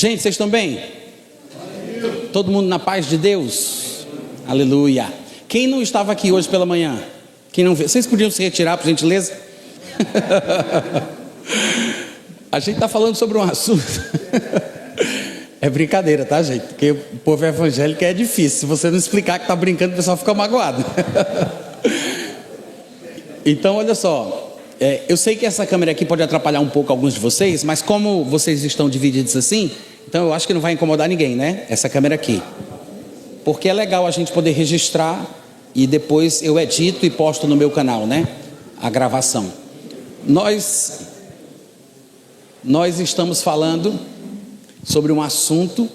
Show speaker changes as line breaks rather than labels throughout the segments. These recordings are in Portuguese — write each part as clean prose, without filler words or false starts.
Gente, vocês estão bem? Todo mundo na paz de Deus? Aleluia. Quem não estava aqui hoje pela manhã? Quem não veio? Vocês podiam se retirar, por gentileza? A gente está falando sobre um assunto. É brincadeira, tá, gente? Porque o povo evangélico é difícil. Se você não explicar que está brincando, o pessoal fica magoado. Então, olha só. Eu sei que essa câmera aqui pode atrapalhar um pouco alguns de vocês, mas como vocês estão divididos assim, então eu acho que não vai incomodar ninguém, né? Essa câmera aqui. Porque é legal a gente poder registrar e depois eu edito e posto no meu canal, né? A gravação. Nós estamos falando sobre um assunto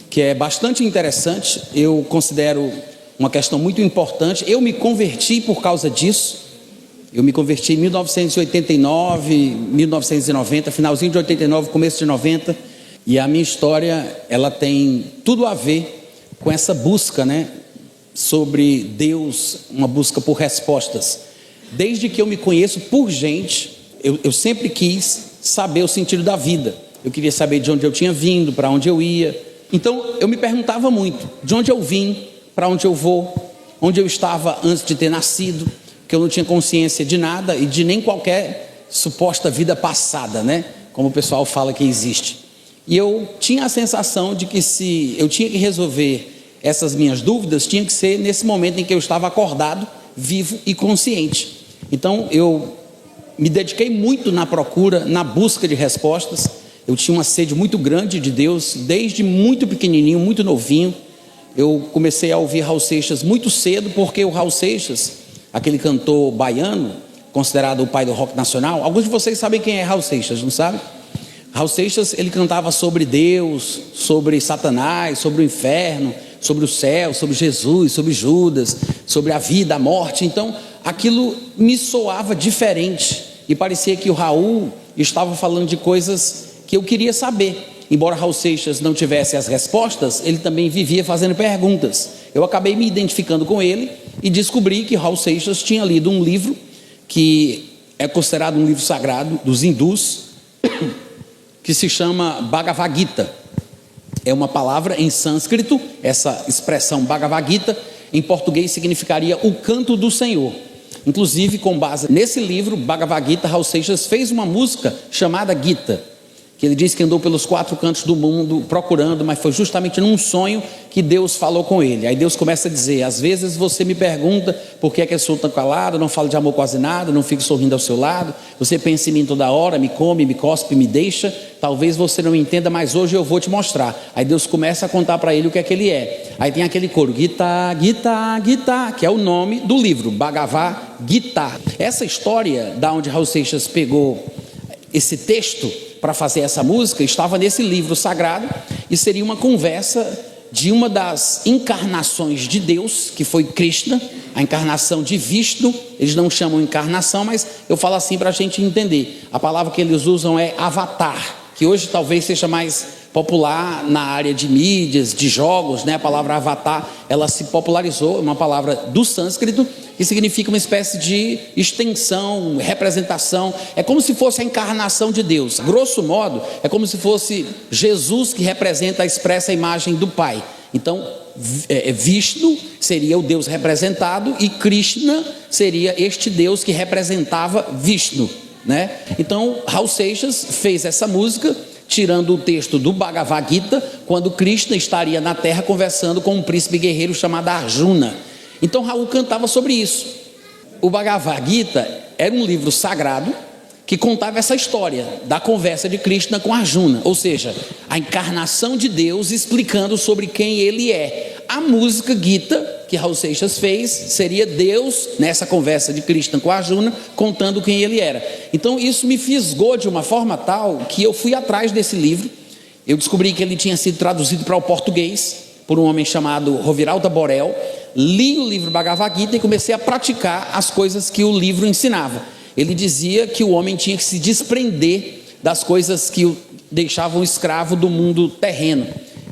que é bastante interessante. Eu considero uma questão muito importante. Eu me converti por causa disso. Eu me converti em 1989, 1990, finalzinho de 89, começo de 90. E a minha história, ela tem tudo a ver com essa busca, né? Sobre Deus, uma busca por respostas. Desde que eu me conheço por gente, eu sempre quis saber o sentido da vida. Eu queria saber de onde eu tinha vindo, para onde eu ia. Então eu me perguntava muito, de onde eu vim, para onde eu vou, onde eu estava antes de ter nascido, porque eu não tinha consciência de nada e de nem qualquer suposta vida passada, né? Como o pessoal fala que existe. E eu tinha a sensação de que se eu tinha que resolver essas minhas dúvidas, tinha que ser nesse momento em que eu estava acordado, vivo e consciente. Então eu me dediquei muito na procura, na busca de respostas. Eu tinha uma sede muito grande de Deus, desde muito pequenininho, muito novinho. Eu comecei a ouvir Raul Seixas muito cedo, porque o Raul Seixas, aquele cantor baiano, considerado o pai do rock nacional, alguns de vocês sabem quem é Raul Seixas, não sabem? Raul Seixas, ele cantava sobre Deus, sobre Satanás, sobre o inferno, sobre o céu, sobre Jesus, sobre Judas, sobre a vida, a morte. Então aquilo me soava diferente e parecia que o Raul estava falando de coisas que eu queria saber. Embora Raul Seixas não tivesse as respostas, ele também vivia fazendo perguntas. Eu acabei me identificando com ele e descobri que Raul Seixas tinha lido um livro que é considerado um livro sagrado dos hindus, que se chama Bhagavad Gita. É uma palavra em sânscrito. Essa expressão Bhagavad Gita em português significaria o canto do Senhor. Inclusive, com base nesse livro Bhagavad Gita, Raul Seixas fez uma música chamada Gita, que ele disse que andou pelos 4 cantos do mundo procurando, mas foi justamente num sonho que Deus falou com ele. Aí Deus começa a dizer: às vezes você me pergunta por que é que eu sou tão calado, não falo de amor quase nada, não fico sorrindo ao seu lado, você pensa em mim toda hora, me come, me cospe, me deixa, talvez você não entenda, mas hoje eu vou te mostrar. Aí Deus começa a contar para ele o que é que ele é. Aí tem aquele coro, Gita, Gita, Gita, que é o nome do livro, Bhagavad Gita. Essa história da onde Raul Seixas pegou esse texto para fazer essa música estava nesse livro sagrado, e seria uma conversa de uma das encarnações de Deus, que foi Krishna, a encarnação de Vishnu. Eles não chamam encarnação, mas eu falo assim para a gente entender. A palavra que eles usam é avatar, que hoje talvez seja mais popular na área de mídias, de jogos, né? A palavra avatar, ela se popularizou, é uma palavra do sânscrito, que significa uma espécie de extensão, representação. É como se fosse a encarnação de Deus. Grosso modo, é como se fosse Jesus que representa a expressa imagem do Pai. Então, Vishnu seria o Deus representado e Krishna seria este Deus que representava Vishnu, né? Então, Raul Seixas fez essa música tirando o texto do Bhagavad Gita, quando Krishna estaria na terra conversando com um príncipe guerreiro chamado Arjuna. Então Raul cantava sobre isso. O Bhagavad Gita era um livro sagrado que contava essa história da conversa de Krishna com Arjuna, ou seja, a encarnação de Deus explicando sobre quem ele é. A música Gita que Raul Seixas fez seria Deus nessa conversa de Krishna com Arjuna contando quem ele era. Então isso me fisgou de uma forma tal que eu fui atrás desse livro. Eu descobri que ele tinha sido traduzido para o português por um homem chamado Roviralda Borel. Li o livro Bhagavad Gita e comecei a praticar as coisas que o livro ensinava. Ele dizia que o homem tinha que se desprender das coisas que o deixavam escravo do mundo terreno.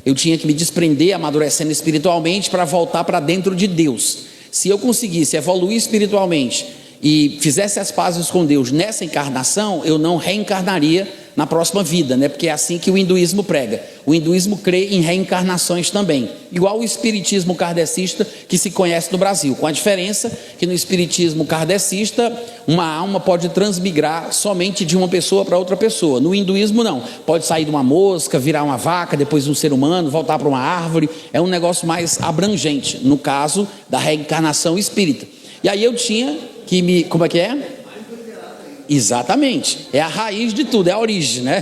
Eu tinha que me desprender, amadurecendo espiritualmente, para voltar para dentro de Deus. Se eu conseguisse evoluir espiritualmente e fizesse as pazes com Deus nessa encarnação, eu não reencarnaria na próxima vida, né? Porque é assim que o hinduísmo prega. O hinduísmo crê em reencarnações também, igual o espiritismo kardecista que se conhece no Brasil, com a diferença que no espiritismo kardecista uma alma pode transmigrar somente de uma pessoa para outra pessoa. No hinduísmo não, pode sair de uma mosca, virar uma vaca, depois um ser humano, voltar para uma árvore. É um negócio mais abrangente, no caso da reencarnação espírita. E aí eu tinha que me... Como é que é? Exatamente, é a raiz de tudo, é a origem, né?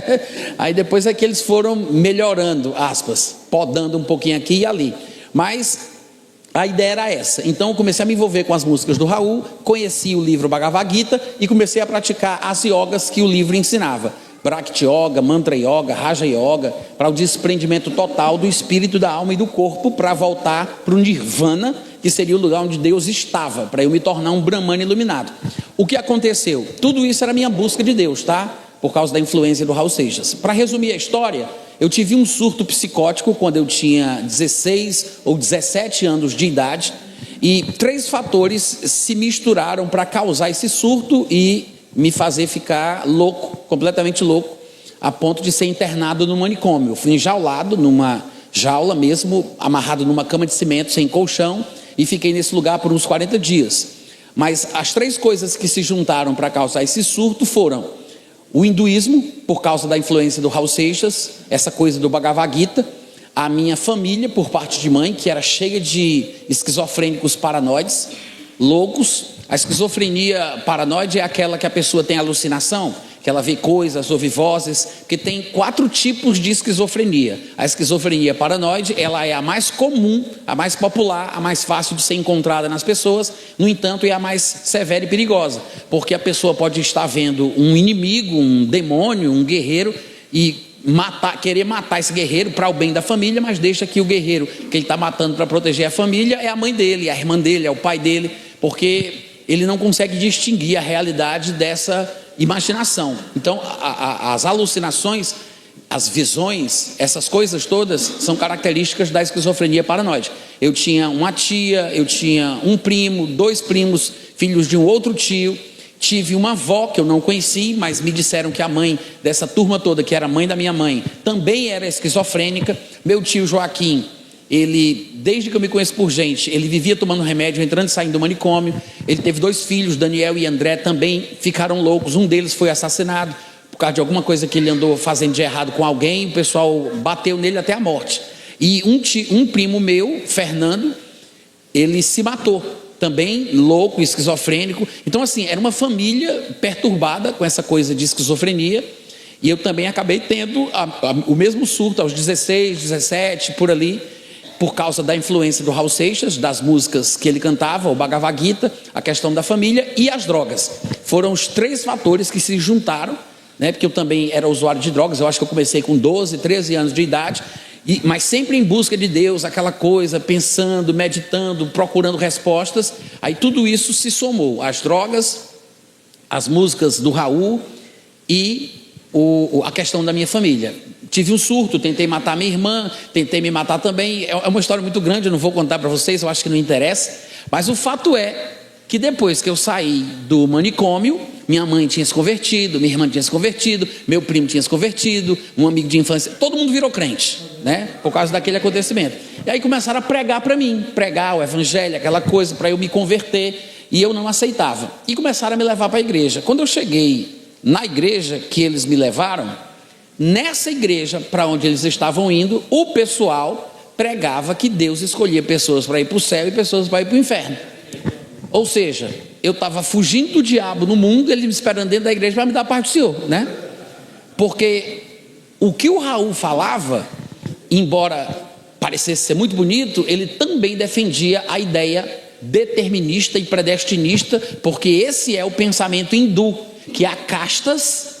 Aí depois é que eles foram melhorando, aspas, podando um pouquinho aqui e ali, mas a ideia era essa. Então eu comecei a me envolver com as músicas do Raul, conheci o livro Bhagavad Gita e comecei a praticar as yogas que o livro ensinava: Bhakti Yoga, Mantra Yoga, Raja Yoga, para o desprendimento total do espírito, da alma e do corpo, para voltar para o Nirvana, que seria o lugar onde Deus estava, para eu me tornar um Brahmana iluminado. O que aconteceu? Tudo isso era minha busca de Deus, tá? Por causa da influência do Raul Seixas. Para resumir a história, eu tive um surto psicótico quando eu tinha 16 ou 17 anos de idade, e 3 fatores se misturaram para causar esse surto e me fazer ficar louco, completamente louco, a ponto de ser internado no manicômio. Eu fui enjaulado numa jaula mesmo, amarrado numa cama de cimento sem colchão, e fiquei nesse lugar por uns 40 dias. Mas as 3 coisas que se juntaram para causar esse surto foram o hinduísmo, por causa da influência do Raul Seixas, essa coisa do Bhagavad Gita, a minha família, por parte de mãe, que era cheia de esquizofrênicos paranoides, loucos. A esquizofrenia paranoide é aquela que a pessoa tem alucinação, que ela vê coisas, ouve vozes, porque tem 4 tipos de esquizofrenia. A esquizofrenia paranoide, ela é a mais comum, a mais popular, a mais fácil de ser encontrada nas pessoas, no entanto é a mais severa e perigosa, porque a pessoa pode estar vendo um inimigo, um demônio, um guerreiro, e querer matar esse guerreiro para o bem da família, mas deixa que o guerreiro que ele está matando para proteger a família é a mãe dele, é a irmã dele, é o pai dele, porque ele não consegue distinguir a realidade dessa imaginação. Então as alucinações, as visões, essas coisas todas são características da esquizofrenia paranoide. Eu tinha uma tia, eu tinha um primo, 2 primos, filhos de um outro tio. Tive uma avó que eu não conheci, mas me disseram que a mãe dessa turma toda, que era a mãe da minha mãe, também era esquizofrênica. Meu tio Joaquim, ele, desde que eu me conheço por gente, ele vivia tomando remédio, entrando e saindo do manicômio. Ele teve 2 filhos, Daniel e André, também ficaram loucos. Um deles foi assassinado por causa de alguma coisa que ele andou fazendo de errado com alguém. O pessoal bateu nele até a morte. E um primo meu, Fernando, ele se matou, também louco, esquizofrênico. Então assim, era uma família perturbada com essa coisa de esquizofrenia. E eu também acabei tendo o mesmo surto aos 16, 17, por ali, por causa da influência do Raul Seixas, das músicas que ele cantava, o Bhagavad Gita, a questão da família e as drogas. Foram os 3 fatores que se juntaram, né? Porque eu também era usuário de drogas. Eu acho que eu comecei com 12, 13 anos de idade, mas sempre em busca de Deus, aquela coisa, pensando, meditando, procurando respostas. Aí tudo isso se somou, as drogas, as músicas do Raul e a questão da minha família. Tive um surto, tentei matar minha irmã, tentei me matar também. É uma história muito grande, eu não vou contar para vocês, eu acho que não interessa. Mas o fato é que depois que eu saí do manicômio, minha mãe tinha se convertido, minha irmã tinha se convertido, meu primo tinha se convertido, um amigo de infância, todo mundo virou crente, né? Por causa daquele acontecimento. E aí começaram a pregar para mim, pregar o evangelho, aquela coisa para eu me converter, e eu não aceitava. E começaram a me levar para a igreja. Quando eu cheguei na igreja que eles me levaram, nessa igreja para onde eles estavam indo, o pessoal pregava que Deus escolhia pessoas para ir para o céu e pessoas para ir para o inferno. Ou seja, eu estava fugindo do diabo no mundo, ele me esperando dentro da igreja para me dar a paz do Senhor, né? Porque o que o Raul falava, embora parecesse ser muito bonito, ele também defendia a ideia determinista e predestinista, porque esse é o pensamento hindu, que há castas,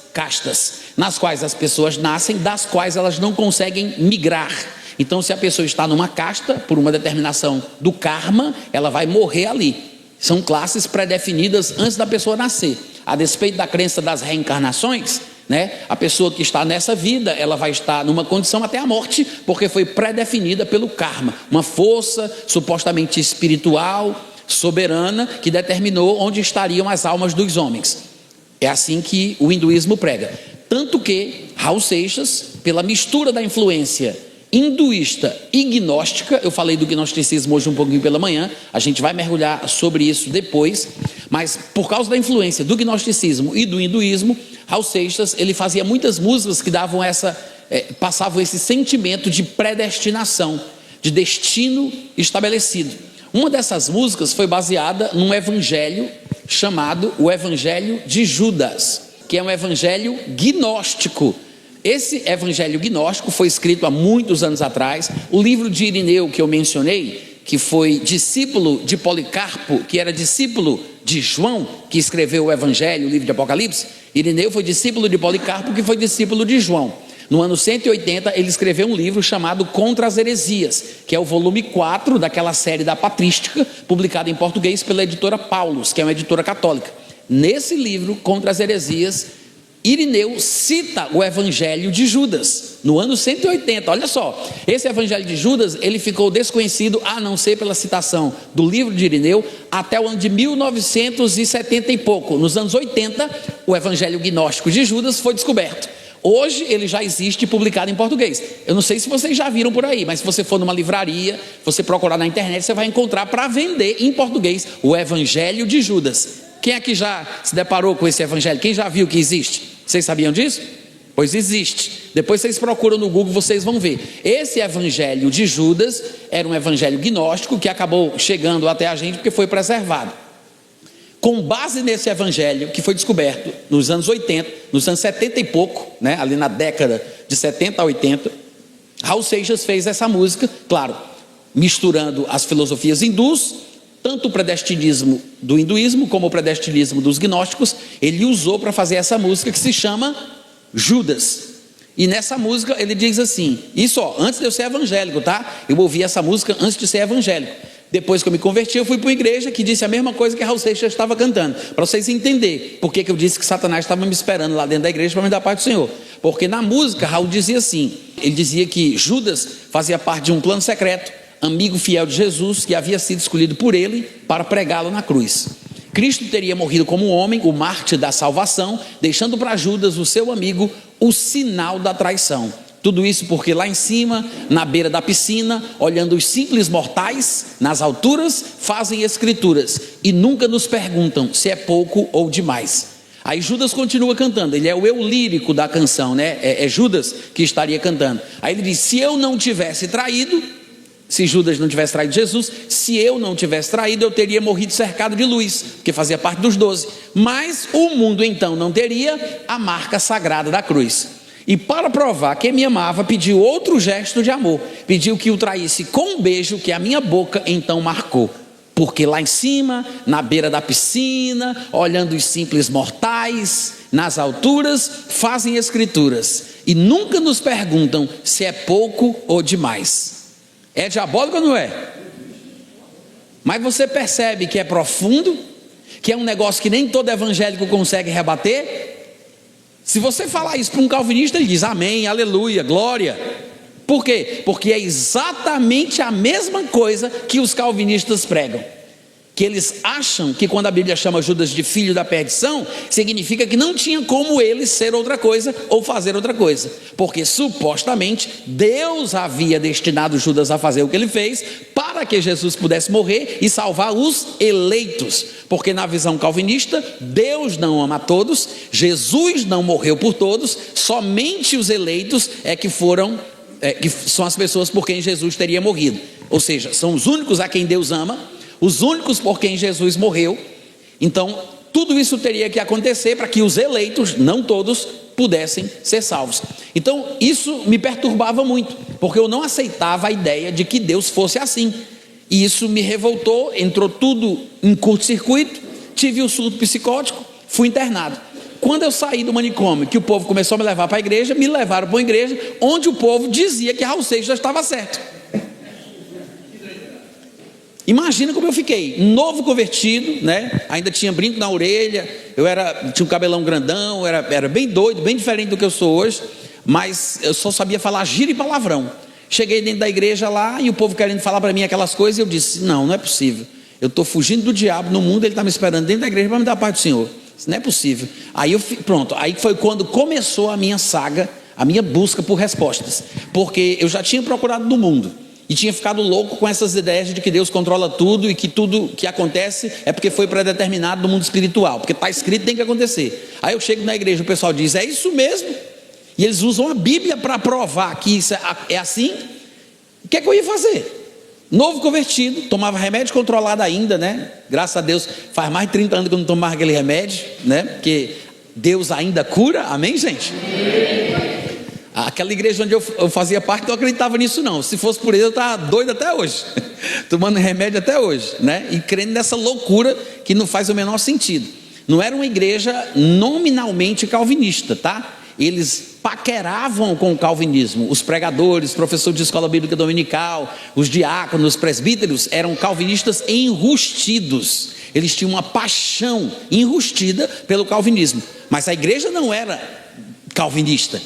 nas quais as pessoas nascem, das quais elas não conseguem migrar. Então, se a pessoa está numa casta, por uma determinação do karma, ela vai morrer ali. São classes pré-definidas antes da pessoa nascer. A despeito da crença das reencarnações, né? A pessoa que está nessa vida, ela vai estar numa condição até a morte, porque foi pré-definida pelo karma, uma força supostamente espiritual, soberana, que determinou onde estariam as almas dos homens. É assim que o hinduísmo prega. Tanto que Raul Seixas, pela mistura da influência hinduísta e gnóstica, eu falei do gnosticismo hoje um pouquinho pela manhã, a gente vai mergulhar sobre isso depois, mas por causa da influência do gnosticismo e do hinduísmo, Raul Seixas, ele fazia muitas músicas que davam passavam esse sentimento de predestinação, de destino estabelecido. Uma dessas músicas foi baseada num evangelho chamado o Evangelho de Judas, que é um evangelho gnóstico. Esse evangelho gnóstico foi escrito há muitos anos atrás. O livro de Irineu, que eu mencionei, que foi discípulo de Policarpo, que era discípulo de João, que escreveu o evangelho, o livro de Apocalipse. Irineu foi discípulo de Policarpo, que foi discípulo de João. No ano 180, ele escreveu um livro chamado Contra as Heresias, que é o volume 4 daquela série da Patrística, publicada em português pela editora Paulus, que é uma editora católica. Nesse livro, Contra as Heresias, Irineu cita o Evangelho de Judas, no ano 180, olha só, esse Evangelho de Judas, ele ficou desconhecido, a não ser pela citação do livro de Irineu, até o ano de 1970 e pouco. Nos anos 80, o Evangelho gnóstico de Judas foi descoberto. Hoje ele já existe publicado em português. Eu não sei se vocês já viram por aí, mas se você for numa livraria, você procurar na internet, você vai encontrar para vender em português o Evangelho de Judas. Quem aqui já se deparou com esse evangelho? Quem já viu que existe? Vocês sabiam disso? Pois existe. Depois vocês procuram no Google, vocês vão ver. Esse evangelho de Judas era um evangelho gnóstico que acabou chegando até a gente porque foi preservado. Com base nesse evangelho que foi descoberto nos anos 80, nos anos 70 e pouco, né, ali na década de 70 a 80, Raul Seixas fez essa música, claro, misturando as filosofias hindus, tanto o predestinismo do hinduísmo como o predestinismo dos gnósticos, ele usou para fazer essa música que se chama Judas. E nessa música ele diz assim, isso antes de eu ser evangélico, tá? Eu ouvi essa música antes de ser evangélico. Depois que eu me converti, eu fui para uma igreja que disse a mesma coisa que Raul Seixas estava cantando, para vocês entenderem por que eu disse que Satanás estava me esperando lá dentro da igreja para me dar paz do Senhor. Porque na música Raul dizia assim, ele dizia que Judas fazia parte de um plano secreto, amigo fiel de Jesus, que havia sido escolhido por ele para pregá-lo na cruz. Cristo teria morrido como um homem, o mártir da salvação, deixando para Judas, o seu amigo, o sinal da traição. Tudo isso porque lá em cima, na beira da piscina, olhando os simples mortais, nas alturas, fazem escrituras e nunca nos perguntam se é pouco ou demais. Aí Judas continua cantando, ele é o eu lírico da canção, né? É Judas que estaria cantando. Aí ele diz, se eu não tivesse traído, se Judas não tivesse traído Jesus, se eu não tivesse traído, eu teria morrido cercado de luz, porque fazia parte dos 12. Mas o mundo então não teria a marca sagrada da cruz. E para provar que me amava, pediu outro gesto de amor. Pediu que o traísse com um beijo que a minha boca então marcou. Porque lá em cima, na beira da piscina, olhando os simples mortais, nas alturas, fazem escrituras. E nunca nos perguntam se é pouco ou demais. É diabólico ou não é? Mas você percebe que é profundo, que é um negócio que nem todo evangélico consegue rebater. Se você falar isso para um calvinista, ele diz amém, aleluia, glória. Por quê? Porque é exatamente a mesma coisa que os calvinistas pregam. Que eles acham que quando a Bíblia chama Judas de filho da perdição, significa que não tinha como ele ser outra coisa ou fazer outra coisa. Porque supostamente Deus havia destinado Judas a fazer o que ele fez para que Jesus pudesse morrer e salvar os eleitos. Porque na visão calvinista, Deus não ama a todos, Jesus não morreu por todos, somente os eleitos que são as pessoas por quem Jesus teria morrido. Ou seja, são os únicos a quem Deus ama, os únicos por quem Jesus morreu. Então tudo isso teria que acontecer para que os eleitos, não todos, pudessem ser salvos. Então isso me perturbava muito, porque eu não aceitava a ideia de que Deus fosse assim, e isso me revoltou. Entrou tudo em curto-circuito, tive um surto psicótico, fui internado. Quando eu saí do manicômio, que o povo começou a me levar para a igreja, me levaram para uma igreja onde o povo dizia que Raul Seixas já estava certo. Imagina como eu fiquei, novo convertido, né? Ainda tinha brinco na orelha, tinha um cabelão grandão, era bem doido, bem diferente do que eu sou hoje, mas eu só sabia falar gíria e palavrão. Cheguei dentro da igreja lá e o povo querendo falar para mim aquelas coisas, e eu disse, não é possível, eu estou fugindo do diabo no mundo, ele está me esperando dentro da igreja para me dar a paz do Senhor. Isso não é possível. Aí pronto, aí foi quando começou a minha saga, a minha busca por respostas. Porque eu já tinha procurado no mundo e tinha ficado louco com essas ideias de que Deus controla tudo e que tudo que acontece é porque foi predeterminado no mundo espiritual, porque está escrito, tem que acontecer. Aí eu chego na igreja, o pessoal diz, é isso mesmo? E eles usam a Bíblia para provar que isso é assim. O que é que eu ia fazer? Novo convertido, tomava remédio controlado ainda, né? Graças a Deus, faz mais de 30 anos que eu não tomo mais aquele remédio, né? Porque Deus ainda cura, amém, gente? Aquela igreja onde eu fazia parte, não acreditava nisso não. Se fosse por ele, eu estava doido até hoje, tomando remédio até hoje, né? E crendo nessa loucura que não faz o menor sentido. Não era uma igreja nominalmente calvinista, tá? Eles paqueravam com o calvinismo. Os pregadores, professores de escola bíblica dominical, os diáconos, os presbíteros eram calvinistas enrustidos. Eles tinham uma paixão enrustida pelo calvinismo. Mas a igreja não era calvinista.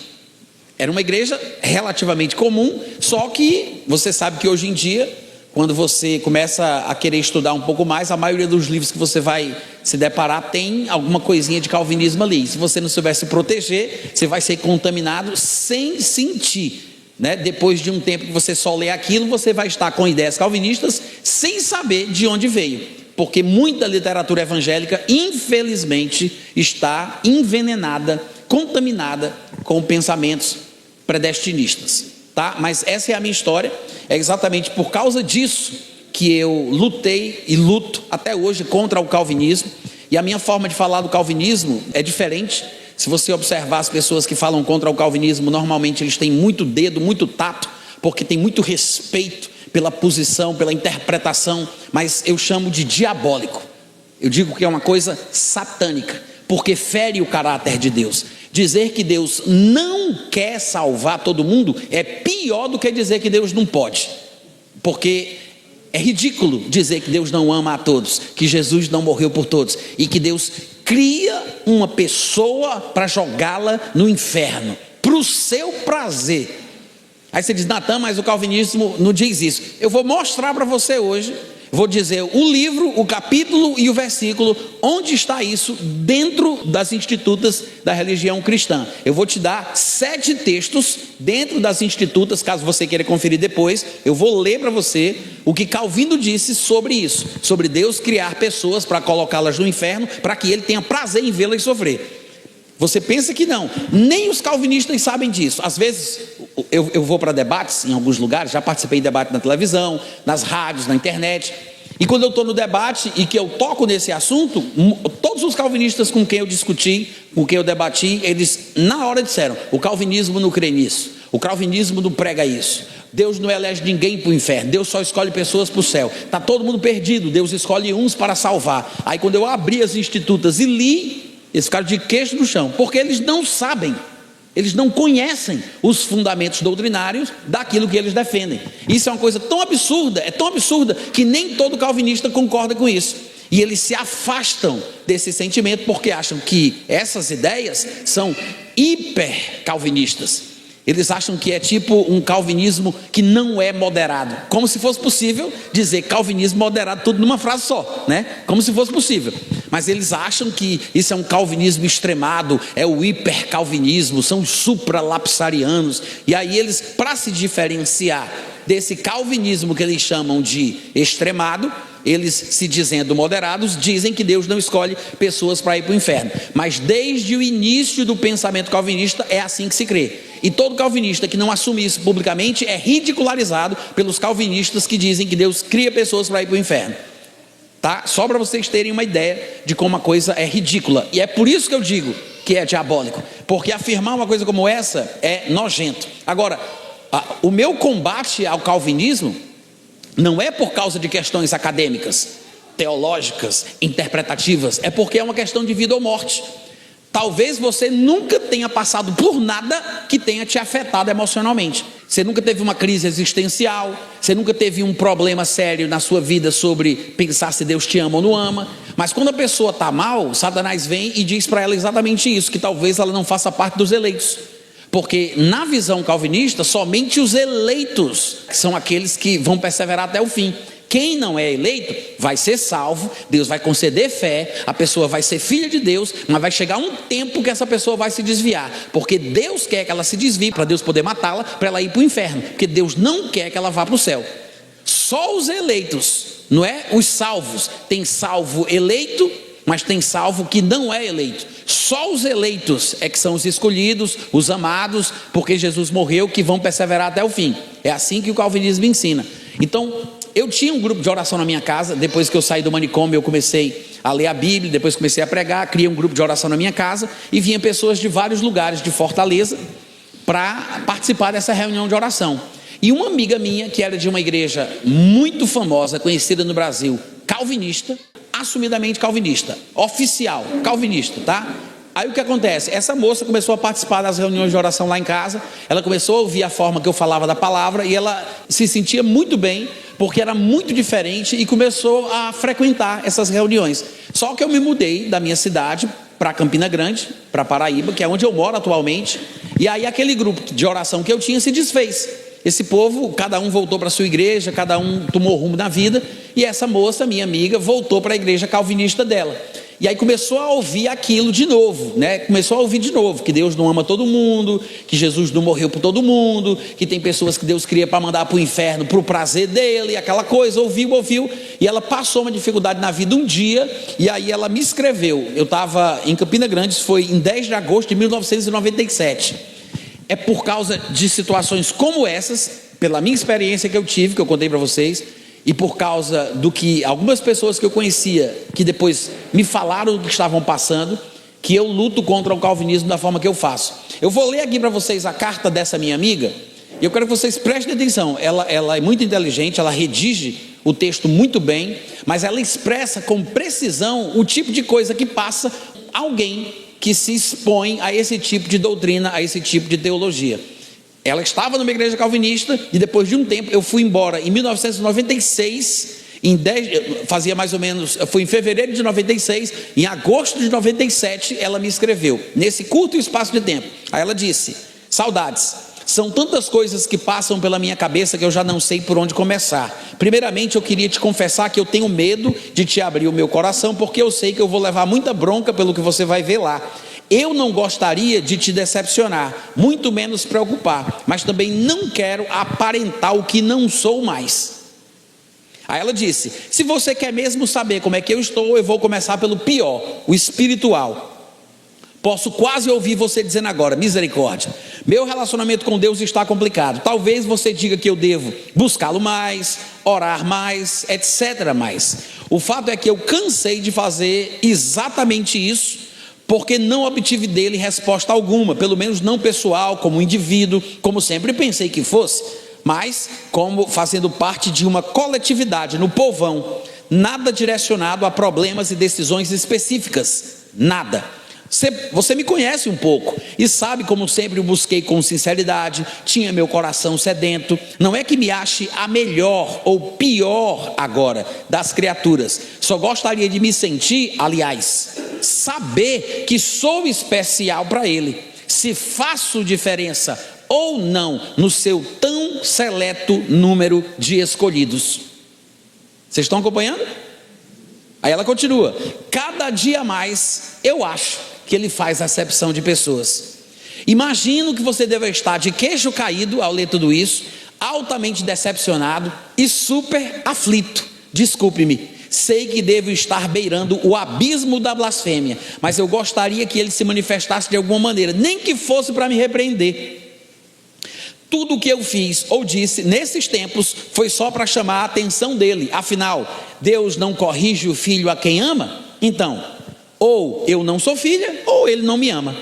Era uma igreja relativamente comum, só que você sabe que hoje em dia, quando você começa a querer estudar um pouco mais, a maioria dos livros que você vai se deparar tem alguma coisinha de calvinismo ali. Se você não souber se proteger, você vai ser contaminado sem sentir, né? Depois de um tempo que você só lê aquilo, você vai estar com ideias calvinistas sem saber de onde veio, porque muita literatura evangélica, infelizmente, está envenenada, contaminada com pensamentos predestinistas, tá? Mas essa é a minha história. É exatamente por causa disso que eu lutei e luto até hoje contra o calvinismo. E a minha forma de falar do calvinismo é diferente. Se você observar as pessoas que falam contra o calvinismo, normalmente eles têm muito dedo, muito tato, porque tem muito respeito pela posição, pela interpretação, mas eu chamo de diabólico. Eu digo que é uma coisa satânica, porque fere o caráter de Deus. Dizer que Deus não quer salvar todo mundo é pior do que dizer que Deus não pode, porque é ridículo dizer que Deus não ama a todos, que Jesus não morreu por todos e que Deus cria uma pessoa para jogá-la no inferno, para o seu prazer. Aí você diz, Natan, mas o calvinismo não diz isso. Eu vou mostrar para você hoje. Vou dizer o livro, o capítulo e o versículo, onde está isso dentro das institutas da religião cristã. Eu vou te dar 7 textos dentro das institutas, caso você queira conferir depois. Eu vou ler para você o que Calvino disse sobre isso, sobre Deus criar pessoas para colocá-las no inferno, para que ele tenha prazer em vê-las sofrer. Você pensa que não, nem os calvinistas sabem disso. Às vezes eu vou para debates em alguns lugares, já participei de debate na televisão, nas rádios, na internet, e quando eu estou no debate e que eu toco nesse assunto, todos os calvinistas com quem eu discuti, com quem eu debati, eles na hora disseram, o calvinismo não crê nisso, o calvinismo não prega isso, Deus não elege ninguém para o inferno, Deus só escolhe pessoas para o céu, está todo mundo perdido, Deus escolhe uns para salvar. Aí quando eu abri as institutas e li, eles ficaram de queixo no chão, porque eles não sabem, eles não conhecem os fundamentos doutrinários daquilo que eles defendem. Isso é uma coisa tão absurda, é tão absurda, que nem todo calvinista concorda com isso. E eles se afastam desse sentimento porque acham que essas ideias são hiper calvinistas. Eles acham que é tipo um calvinismo que não é moderado, como se fosse possível dizer calvinismo moderado tudo numa frase só, né? Como se fosse possível. Mas eles acham que isso é um calvinismo extremado, é o hipercalvinismo, são os supralapsarianos. E aí eles, para se diferenciar desse calvinismo que eles chamam de extremado, eles, se dizendo moderados, dizem que Deus não escolhe pessoas para ir para o inferno. Mas desde o início do pensamento calvinista é assim que se crê. E todo calvinista que não assume isso publicamente é ridicularizado pelos calvinistas que dizem que Deus cria pessoas para ir para o inferno. Tá? Só para vocês terem uma ideia de como a coisa é ridícula. E é por isso que eu digo que é diabólico, porque afirmar uma coisa como essa é nojento. Agora, o meu combate ao calvinismo não é por causa de questões acadêmicas, teológicas, interpretativas, é porque é uma questão de vida ou morte. Talvez você nunca tenha passado por nada que tenha te afetado emocionalmente. Você nunca teve uma crise existencial, você nunca teve um problema sério na sua vida sobre pensar se Deus te ama ou não ama. Mas quando a pessoa está mal, Satanás vem e diz para ela exatamente isso, que talvez ela não faça parte dos eleitos. Porque na visão calvinista, somente os eleitos são aqueles que vão perseverar até o fim. Quem não é eleito vai ser salvo, Deus vai conceder fé, a pessoa vai ser filha de Deus, mas vai chegar um tempo que essa pessoa vai se desviar, porque Deus quer que ela se desvie para Deus poder matá-la, para ela ir para o inferno, porque Deus não quer que ela vá para o céu. Só os eleitos, não é os salvos. Tem salvo eleito, mas tem salvo que não é eleito. Só os eleitos é que são os escolhidos, os amados, porque Jesus morreu, que vão perseverar até o fim. É assim que o calvinismo ensina. Então, eu tinha um grupo de oração na minha casa. Depois que eu saí do manicômio, eu comecei a ler a Bíblia, depois comecei a pregar, criei um grupo de oração na minha casa, e vinha pessoas de vários lugares de Fortaleza para participar dessa reunião de oração. E uma amiga minha, que era de uma igreja muito famosa, conhecida no Brasil, calvinista, assumidamente calvinista, oficial, calvinista, tá? Aí o que acontece? Essa moça começou a participar das reuniões de oração lá em casa, ela começou a ouvir a forma que eu falava da palavra, e ela se sentia muito bem, porque era muito diferente, e começou a frequentar essas reuniões. Só que eu me mudei da minha cidade para Campina Grande, para Paraíba, que é onde eu moro atualmente, e aí aquele grupo de oração que eu tinha se desfez. Esse povo, cada um voltou para a sua igreja, cada um tomou rumo na vida, e essa moça, minha amiga, voltou para a igreja calvinista dela. E aí começou a ouvir aquilo de novo, né? Começou a ouvir de novo, que Deus não ama todo mundo, que Jesus não morreu por todo mundo, que tem pessoas que Deus cria para mandar para o inferno, para o prazer dele, aquela coisa, ouviu, e ela passou uma dificuldade na vida um dia, e aí ela me escreveu. Eu estava em Campina Grande, foi em 10 de agosto de 1997. É por causa de situações como essas, pela minha experiência que eu tive, que eu contei para vocês, e por causa do que algumas pessoas que eu conhecia, que depois me falaram do que estavam passando, que eu luto contra o calvinismo da forma que eu faço. Eu vou ler aqui para vocês a carta dessa minha amiga, e eu quero que vocês prestem atenção. Ela é muito inteligente, ela redige o texto muito bem, mas ela expressa com precisão o tipo de coisa que passa alguém que se expõe a esse tipo de doutrina, a esse tipo de teologia. Ela estava numa igreja calvinista, e depois de um tempo eu fui embora em 1996, fazia mais ou menos, foi em fevereiro de 96, em agosto de 97 ela me escreveu, nesse curto espaço de tempo. Aí ela disse: saudades, são tantas coisas que passam pela minha cabeça que eu já não sei por onde começar. Primeiramente eu queria te confessar que eu tenho medo de te abrir o meu coração, porque eu sei que eu vou levar muita bronca pelo que você vai ver lá. Eu não gostaria de te decepcionar, muito menos preocupar, mas também não quero aparentar o que não sou mais. Aí ela disse: se você quer mesmo saber como é que eu estou, eu vou começar pelo pior, o espiritual. Posso quase ouvir você dizendo agora: misericórdia, meu relacionamento com Deus está complicado. Talvez você diga que eu devo buscá-lo mais, orar mais, etc. mais. O fato é que eu cansei de fazer exatamente isso, porque não obtive dele resposta alguma, pelo menos não pessoal, como indivíduo, como sempre pensei que fosse, mas como fazendo parte de uma coletividade, no povão. Nada direcionado a problemas e decisões específicas, nada. Você me conhece um pouco e sabe como sempre eu busquei com sinceridade, tinha meu coração sedento. Não é que me ache a melhor ou pior agora das criaturas, só gostaria de me sentir, aliás, saber que sou especial para Ele, se faço diferença ou não no seu tão seleto número de escolhidos. Vocês estão acompanhando? Aí ela continua: cada dia mais eu acho que Ele faz acepção de pessoas. Imagino que você deve estar de queixo caído ao ler tudo isso, altamente decepcionado e super aflito. Desculpe-me, sei que devo estar beirando o abismo da blasfêmia, mas eu gostaria que Ele se manifestasse de alguma maneira, nem que fosse para me repreender. Tudo o que eu fiz ou disse nesses tempos foi só para chamar a atenção dele. Afinal, Deus não corrige o filho a quem ama? Então, ou eu não sou filha, ou Ele não me ama.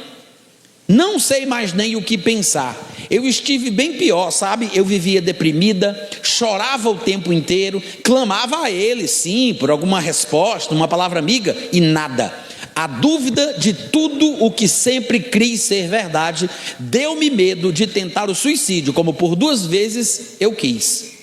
Não sei mais nem o que pensar. Eu estive bem pior, sabe? Eu vivia deprimida, chorava o tempo inteiro, clamava a Ele, sim, por alguma resposta, uma palavra amiga, e nada. A dúvida de tudo o que sempre criei ser verdade deu-me medo de tentar o suicídio, como por 2 vezes eu quis.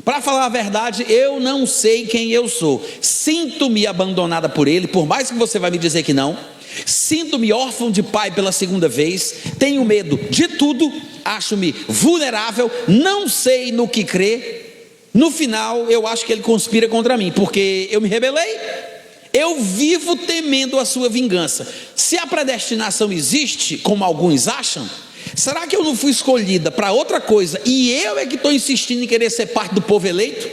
Para falar a verdade, eu não sei quem eu sou. Sinto-me abandonada por Ele, por mais que você vai me dizer que não. Sinto-me órfão de pai pela 2ª vez. Tenho medo de tudo. Acho-me vulnerável. Não sei no que crer. no final eu acho que ele conspira contra mim, porque eu me rebelei, eu vivo temendo a sua vingança. Se a predestinação existe, como alguns acham, será que eu não fui escolhida para outra coisa e eu é que estou insistindo em querer ser parte do povo eleito?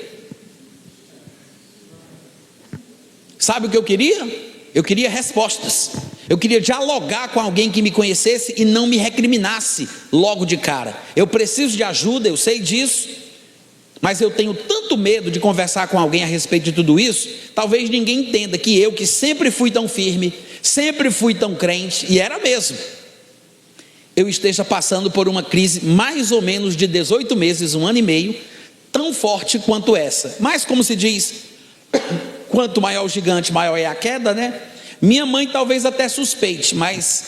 Sabe o que eu queria? Eu queria respostas. Eu queria dialogar com alguém que me conhecesse e não me recriminasse logo de cara. Eu preciso de ajuda, eu sei disso, mas eu tenho tanto medo de conversar com alguém a respeito de tudo isso. Talvez ninguém entenda que eu, que sempre fui tão firme, sempre fui tão crente, e era mesmo, eu esteja passando por uma crise mais ou menos de 18 meses, 1 ano e meio, tão forte quanto essa. Mas como se diz, quanto maior o gigante, maior é a queda, né? Minha mãe talvez até suspeite, mas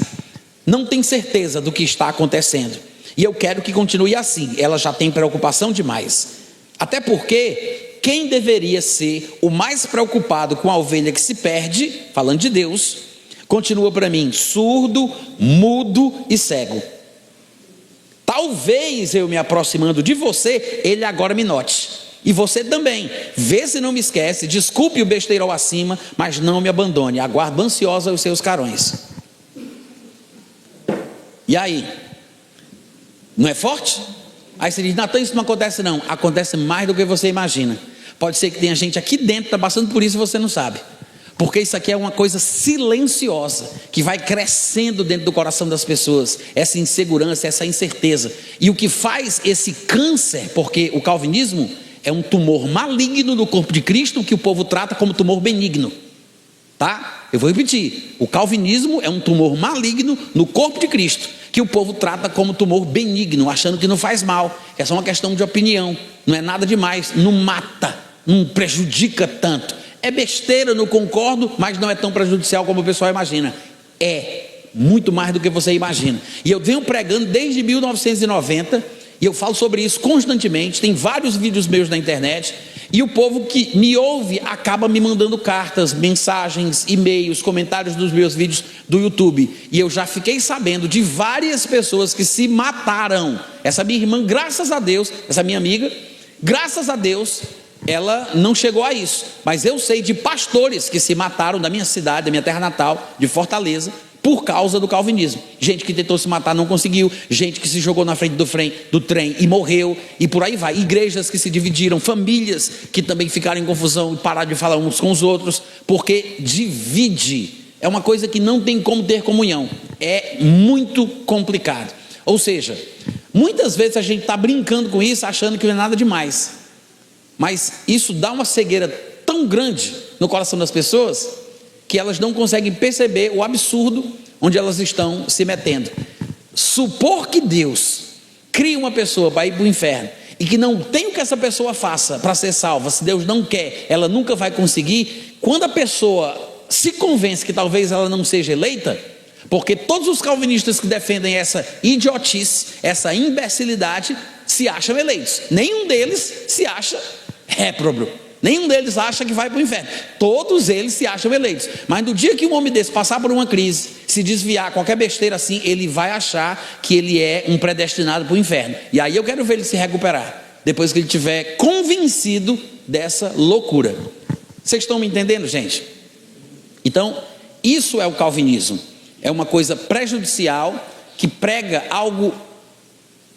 não tem certeza do que está acontecendo. E eu quero que continue assim. Ela já tem preocupação demais. Até porque quem deveria ser o mais preocupado com a ovelha que se perde, falando de Deus, continua para mim surdo, mudo e cego. Talvez eu me aproximando de você, ele agora me note. E você também, vê se não me esquece, desculpe o besteirol acima, mas não me abandone, aguardo ansiosa os seus carões. E aí? Não é forte? Aí você diz, Natan, isso não acontece não. Acontece mais do que você imagina. Pode ser que tenha gente aqui dentro que está passando por isso e você não sabe. Porque isso aqui é uma coisa silenciosa, que vai crescendo dentro do coração das pessoas, essa insegurança, essa incerteza. E o que faz esse câncer, porque o calvinismo é um tumor maligno no corpo de Cristo, que o povo trata como tumor benigno, tá? Eu vou repetir, o calvinismo é um tumor maligno no corpo de Cristo, que o povo trata como tumor benigno, achando que não faz mal, que é só uma questão de opinião, não é nada demais, não mata, não prejudica tanto, é besteira, não concordo, mas não é tão prejudicial como o pessoal imagina. É muito mais do que você imagina. E eu venho pregando desde 1990, e eu falo sobre isso constantemente, tem vários vídeos meus na internet, e o povo que me ouve acaba me mandando cartas, mensagens, e-mails, comentários dos meus vídeos do YouTube, e eu já fiquei sabendo de várias pessoas que se mataram. Essa minha irmã, graças a Deus, essa minha amiga, graças a Deus, ela não chegou a isso, mas eu sei de pastores que se mataram da minha cidade, da minha terra natal, de Fortaleza, por causa do calvinismo. Gente que tentou se matar, não conseguiu. Gente que se jogou na frente do trem e morreu. E por aí vai. Igrejas que se dividiram. Famílias que também ficaram em confusão e pararam de falar uns com os outros. Porque divide. É uma coisa que não tem como ter comunhão. É muito complicado. Ou seja, muitas vezes a gente está brincando com isso, achando que não é nada demais. Mas isso dá uma cegueira tão grande no coração das pessoas, que elas não conseguem perceber o absurdo onde elas estão se metendo. Supor que Deus cria uma pessoa para ir para o inferno e que não tem o que essa pessoa faça para ser salva, se Deus não quer, ela nunca vai conseguir. Quando a pessoa se convence que talvez ela não seja eleita, porque todos os calvinistas que defendem essa idiotice, essa imbecilidade, se acham eleitos. Nenhum deles se acha réprobo. Nenhum deles acha que vai para o inferno. Todos eles se acham eleitos. Mas no dia que um homem desse passar por uma crise, se desviar, qualquer besteira assim, ele vai achar que ele é um predestinado para o inferno. E aí eu quero ver ele se recuperar, depois que ele estiver convencido dessa loucura. Vocês estão me entendendo, gente? Então, isso é o calvinismo. É uma coisa prejudicial que prega algo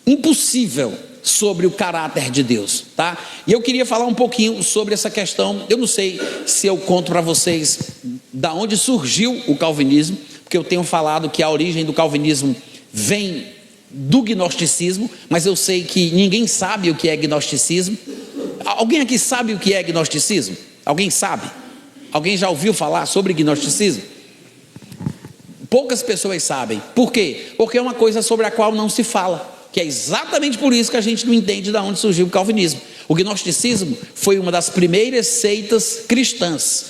impossível sobre o caráter de Deus, tá? E eu queria falar um pouquinho sobre essa questão. Eu não sei se eu conto para vocês da onde surgiu o calvinismo, porque eu tenho falado que a origem do calvinismo vem do gnosticismo, mas eu sei que ninguém sabe o que é gnosticismo. Alguém aqui sabe o que é gnosticismo? Alguém sabe? Alguém já ouviu falar sobre gnosticismo? Poucas pessoas sabem. Por quê? Porque é uma coisa sobre a qual não se fala, que é exatamente por isso que a gente não entende de onde surgiu o calvinismo. O gnosticismo foi uma das primeiras seitas cristãs,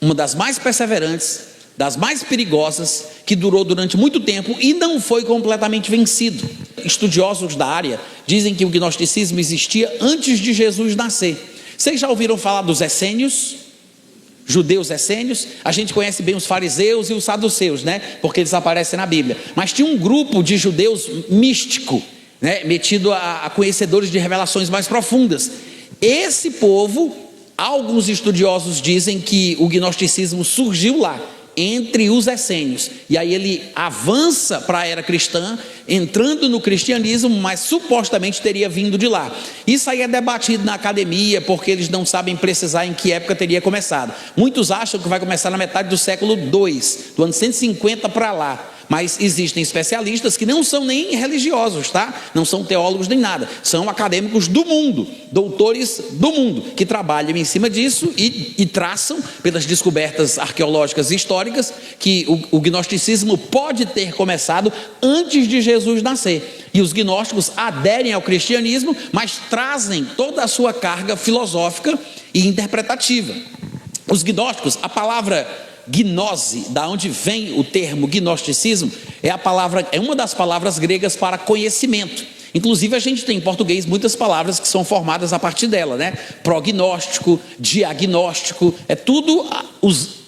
uma das mais perseverantes, das mais perigosas, que durou durante muito tempo e não foi completamente vencido. Estudiosos da área dizem que o gnosticismo existia antes de Jesus nascer. Vocês já ouviram falar dos essênios? Judeus essênios? A gente conhece bem os fariseus e os saduceus, né? Porque eles aparecem na Bíblia. Mas tinha um grupo de judeus místico, né, metido a conhecedores de revelações mais profundas. Esse povo, alguns estudiosos dizem que o gnosticismo surgiu lá, entre os essênios, e aí ele avança para a era cristã, entrando no cristianismo, mas supostamente teria vindo de lá. Isso aí é debatido na academia, porque eles não sabem precisar em que época teria começado. Muitos acham que vai começar na metade do século II, do ano 150 para lá. Mas existem especialistas que não são nem religiosos, tá? Não são teólogos nem nada, são acadêmicos do mundo, doutores do mundo, que trabalham em cima disso e traçam, pelas descobertas arqueológicas e históricas, que o gnosticismo pode ter começado antes de Jesus nascer. E os gnósticos aderem ao cristianismo, mas trazem toda a sua carga filosófica e interpretativa. Os gnósticos, a palavra gnose, da onde vem o termo gnosticismo, é uma das palavras gregas para conhecimento. Inclusive a gente tem em português muitas palavras que são formadas a partir dela, né? Prognóstico, diagnóstico, é tudo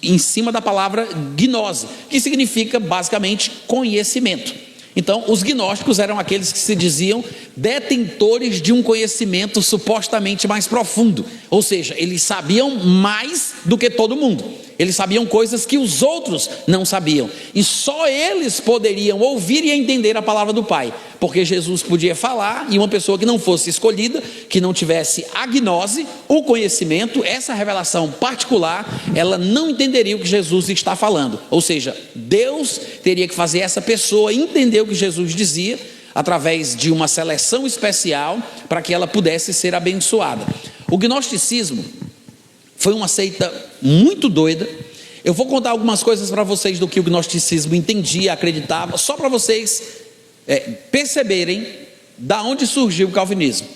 em cima da palavra gnose, que significa basicamente conhecimento. Então, os gnósticos eram aqueles que se diziam detentores de um conhecimento supostamente mais profundo, ou seja, eles sabiam mais do que todo mundo. Eles sabiam coisas que os outros não sabiam, e só eles poderiam ouvir e entender a palavra do Pai, porque Jesus podia falar, e uma pessoa que não fosse escolhida, que não tivesse a gnose, o conhecimento, essa revelação particular, ela não entenderia o que Jesus está falando. Ou seja, Deus teria que fazer essa pessoa entender o que Jesus dizia, através de uma seleção especial, para que ela pudesse ser abençoada. O gnosticismo foi uma seita muito doida. Eu vou contar algumas coisas para vocês do que o gnosticismo entendia, acreditava, só para vocês perceberem da onde surgiu o calvinismo.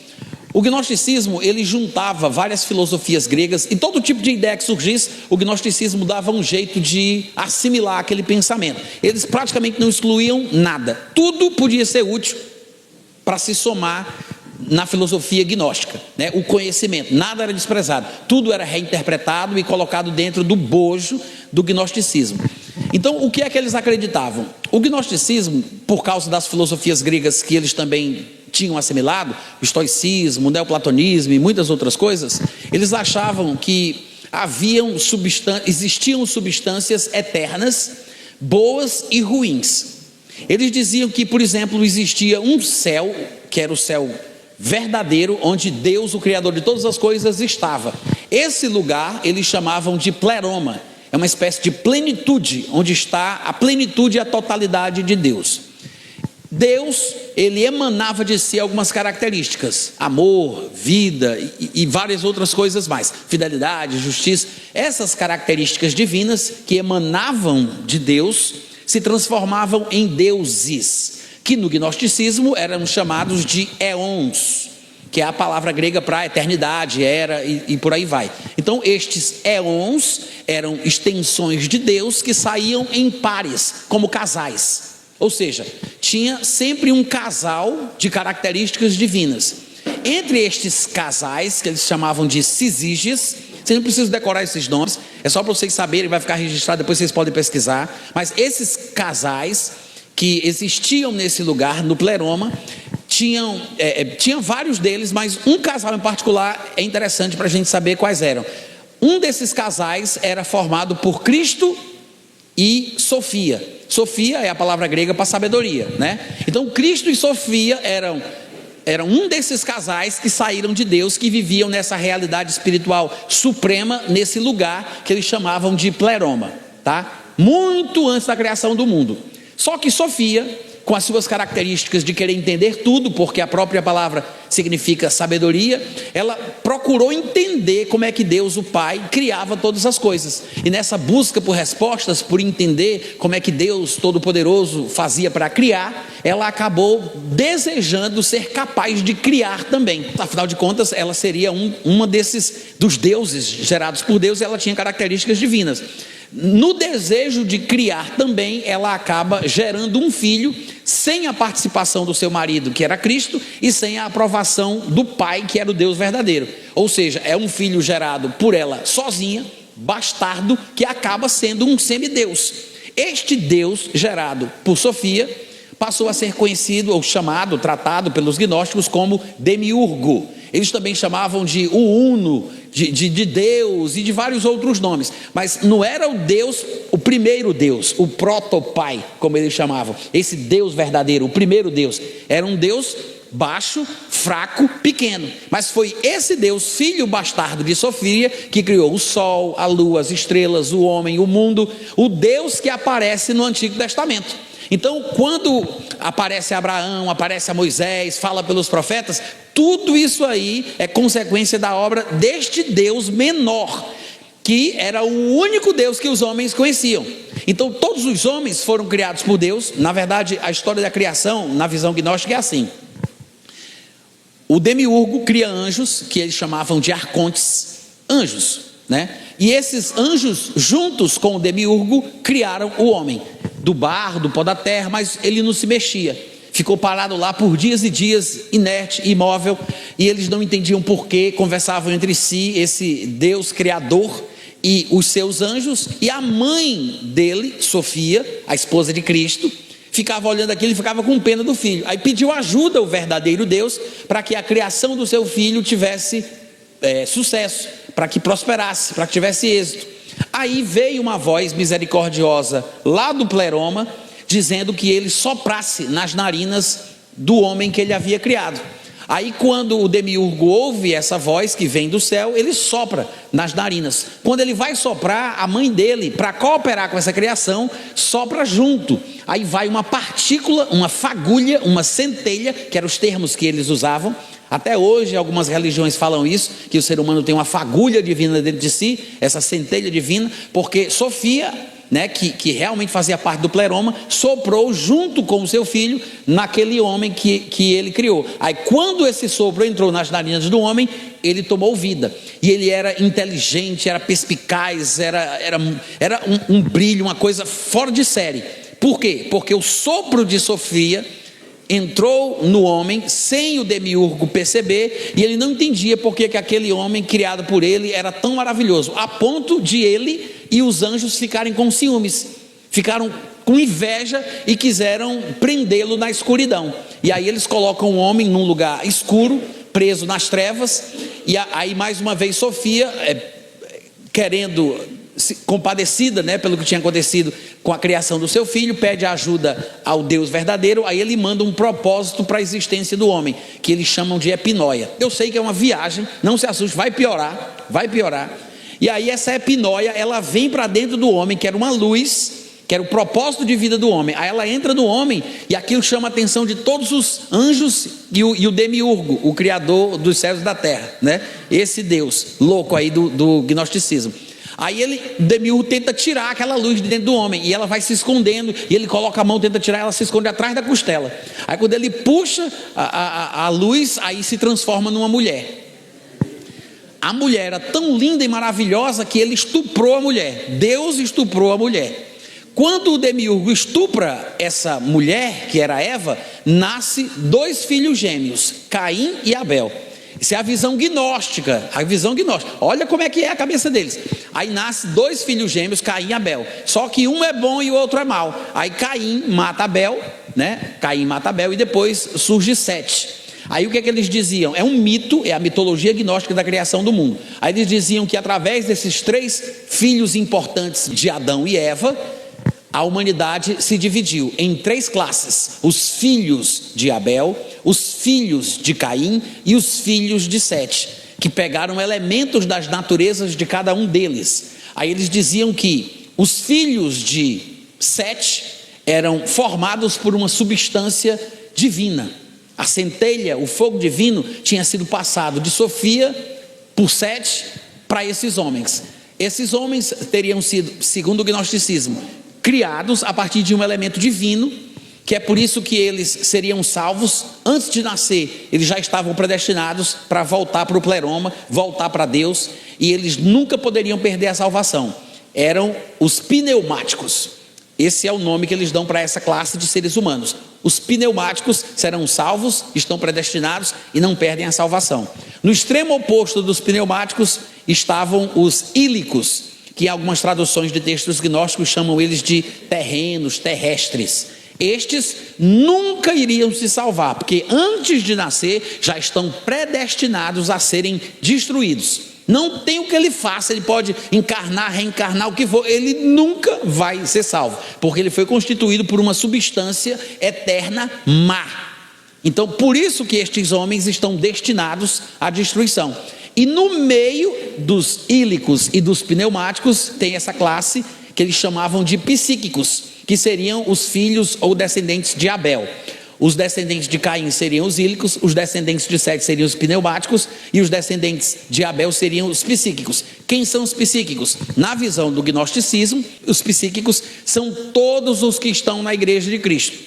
O gnosticismo, ele juntava várias filosofias gregas, e todo tipo de ideia que surgisse, o gnosticismo dava um jeito de assimilar aquele pensamento. Eles praticamente não excluíam nada, tudo podia ser útil para se somar na filosofia gnóstica, né? O conhecimento, nada era desprezado, tudo era reinterpretado e colocado dentro do bojo do gnosticismo. Então, o que é que eles acreditavam? O gnosticismo, por causa das filosofias gregas que eles também tinham assimilado, o estoicismo, o neoplatonismo e muitas outras coisas, eles achavam que existiam substâncias eternas, boas e ruins. Eles diziam que, por exemplo, existia um céu, que era o céu verdadeiro, onde Deus, o Criador de todas as coisas, estava. Esse lugar eles chamavam de pleroma, é uma espécie de plenitude, onde está a plenitude e a totalidade de Deus. Deus, ele emanava de si algumas características, amor, vida e várias outras coisas mais, fidelidade, justiça. Essas características divinas que emanavam de Deus se transformavam em deuses, que no gnosticismo eram chamados de éons, que é a palavra grega para eternidade, era e por aí vai. Então estes éons eram extensões de Deus que saíam em pares, como casais. Ou seja, tinha sempre um casal de características divinas. Entre estes casais, que eles chamavam de sísiges, vocês não precisam decorar esses nomes, é só para vocês saberem, vai ficar registrado, depois vocês podem pesquisar. Mas esses casais que existiam nesse lugar, no pleroma, tinham vários deles, mas um casal em particular é interessante para a gente saber quais eram. Um desses casais era formado por Cristo e Sofia. Sofia é a palavra grega para sabedoria, né? Então Cristo e Sofia eram um desses casais que saíram de Deus, que viviam nessa realidade espiritual suprema, nesse lugar que eles chamavam de pleroma, tá? Muito antes da criação do mundo. Só que Sofia, com as suas características de querer entender tudo, porque a própria palavra significa sabedoria, ela procurou entender como é que Deus, o Pai, criava todas as coisas. E nessa busca por respostas, por entender como é que Deus Todo-Poderoso fazia para criar, ela acabou desejando ser capaz de criar também. Afinal de contas, ela seria uma dos deuses gerados por Deus, e ela tinha características divinas. No desejo de criar também, ela acaba gerando um filho sem a participação do seu marido, que era Cristo, e sem a aprovação do pai, que era o Deus verdadeiro. Ou seja, é um filho gerado por ela sozinha, bastardo, que acaba sendo um semideus. Este Deus gerado por Sofia passou a ser conhecido ou chamado, tratado pelos gnósticos como demiurgo. Eles também chamavam de o Uno, de Deus e de vários outros nomes. Mas não era o Deus, o primeiro Deus, o protopai, como eles chamavam. Esse Deus verdadeiro, o primeiro Deus. Era um Deus baixo, fraco, pequeno. Mas foi esse Deus, filho bastardo de Sofia, que criou o sol, a lua, as estrelas, o homem, o mundo. O Deus que aparece no Antigo Testamento. Então, quando aparece Abraão, aparece a Moisés, fala pelos profetas, tudo isso aí é consequência da obra deste Deus menor, que era o único Deus que os homens conheciam. Então, todos os homens foram criados por Deus. Na verdade, a história da criação, na visão gnóstica, é assim: o demiurgo cria anjos, que eles chamavam de arcontes, anjos, né? E esses anjos, juntos com o demiurgo, criaram o homem, do barro, do pó da terra, mas ele não se mexia, ficou parado lá por dias e dias, inerte, imóvel, e eles não entendiam porquê, conversavam entre si, esse Deus criador e os seus anjos, e a mãe dele, Sofia, a esposa de Cristo, ficava olhando aquilo e ficava com pena do filho. Aí pediu ajuda ao verdadeiro Deus para que a criação do seu filho tivesse sucesso, para que prosperasse, para que tivesse êxito. Aí veio uma voz misericordiosa lá do pleroma, dizendo que ele soprasse nas narinas do homem que ele havia criado. Aí quando o demiurgo ouve essa voz que vem do céu, ele sopra nas narinas. Quando ele vai soprar, a mãe dele, para cooperar com essa criação, sopra junto. Aí vai uma partícula, uma fagulha, uma centelha, que eram os termos que eles usavam. Até hoje algumas religiões falam isso, que o ser humano tem uma fagulha divina dentro de si, essa centelha divina, porque Sofia, né, que realmente fazia parte do pleroma, soprou junto com o seu filho naquele homem que ele criou. Aí quando esse sopro entrou nas narinas do homem, ele tomou vida, e ele era inteligente, era perspicaz, era um brilho, uma coisa fora de série. Por quê? Porque o sopro de Sofia entrou no homem sem o demiurgo perceber, e ele não entendia porque que aquele homem criado por ele era tão maravilhoso, a ponto de ele e os anjos ficarem com ciúmes, ficaram com inveja e quiseram prendê-lo na escuridão. E aí eles colocam o homem num lugar escuro, preso nas trevas, e aí mais uma vez Sofia, querendo, compadecida, né, pelo que tinha acontecido com a criação do seu filho, pede ajuda ao Deus verdadeiro. Aí ele manda um propósito para a existência do homem, que eles chamam de epinóia. Eu sei que é uma viagem, não se assuste, vai piorar. E aí essa epinóia, ela vem para dentro do homem, que era uma luz, que era o propósito de vida do homem. Aí ela entra no homem, e aquilo chama a atenção de todos os anjos e o demiurgo, o criador dos céus e da terra, né? Esse Deus louco aí do gnosticismo. Aí o demiurgo tenta tirar aquela luz de dentro do homem, e ela vai se escondendo, e ele coloca a mão, tenta tirar, ela se esconde atrás da costela. Aí quando ele puxa a luz, aí se transforma numa mulher. A mulher era tão linda e maravilhosa que ele estuprou a mulher. Deus estuprou a mulher. Quando o demiurgo estupra essa mulher, que era Eva, nasce 2 filhos gêmeos, Caim e Abel. Isso é a visão gnóstica, olha como é que é a cabeça deles. Aí nasce 2 filhos gêmeos, Caim e Abel, só que um é bom e o outro é mau. Aí Caim mata Abel, né? E depois surge Sete. Aí o que é que eles diziam? É um mito, é a mitologia gnóstica da criação do mundo. Aí eles diziam que através desses 3 filhos importantes de Adão e Eva, a humanidade se dividiu em 3 classes: os filhos de Abel, os filhos de Caim e os filhos de Sete, que pegaram elementos das naturezas de cada um deles. Aí eles diziam que os filhos de Sete eram formados por uma substância divina. A centelha, o fogo divino, tinha sido passado de Sofia por Sete para esses homens. Esses homens teriam sido, segundo o gnosticismo, criados a partir de um elemento divino, que é por isso que eles seriam salvos antes de nascer. Eles já estavam predestinados para voltar para o pleroma, voltar para Deus, e eles nunca poderiam perder a salvação. Eram os pneumáticos. Esse é o nome que eles dão para essa classe de seres humanos. Os pneumáticos serão salvos, estão predestinados e não perdem a salvação. No extremo oposto dos pneumáticos estavam os ílicos, que em algumas traduções de textos gnósticos chamam eles de terrenos, terrestres. Estes nunca iriam se salvar, porque antes de nascer já estão predestinados a serem destruídos. Não tem o que ele faça, ele pode encarnar, reencarnar, o que for, ele nunca vai ser salvo, porque ele foi constituído por uma substância eterna má. Então, por isso que estes homens estão destinados à destruição. E no meio dos ílicos e dos pneumáticos tem essa classe que eles chamavam de psíquicos, que seriam os filhos ou descendentes de Abel. Os descendentes de Caim seriam os ílicos, os descendentes de Sete seriam os pneumáticos e os descendentes de Abel seriam os psíquicos. Quem são os psíquicos? Na visão do gnosticismo, os psíquicos são todos os que estão na igreja de Cristo.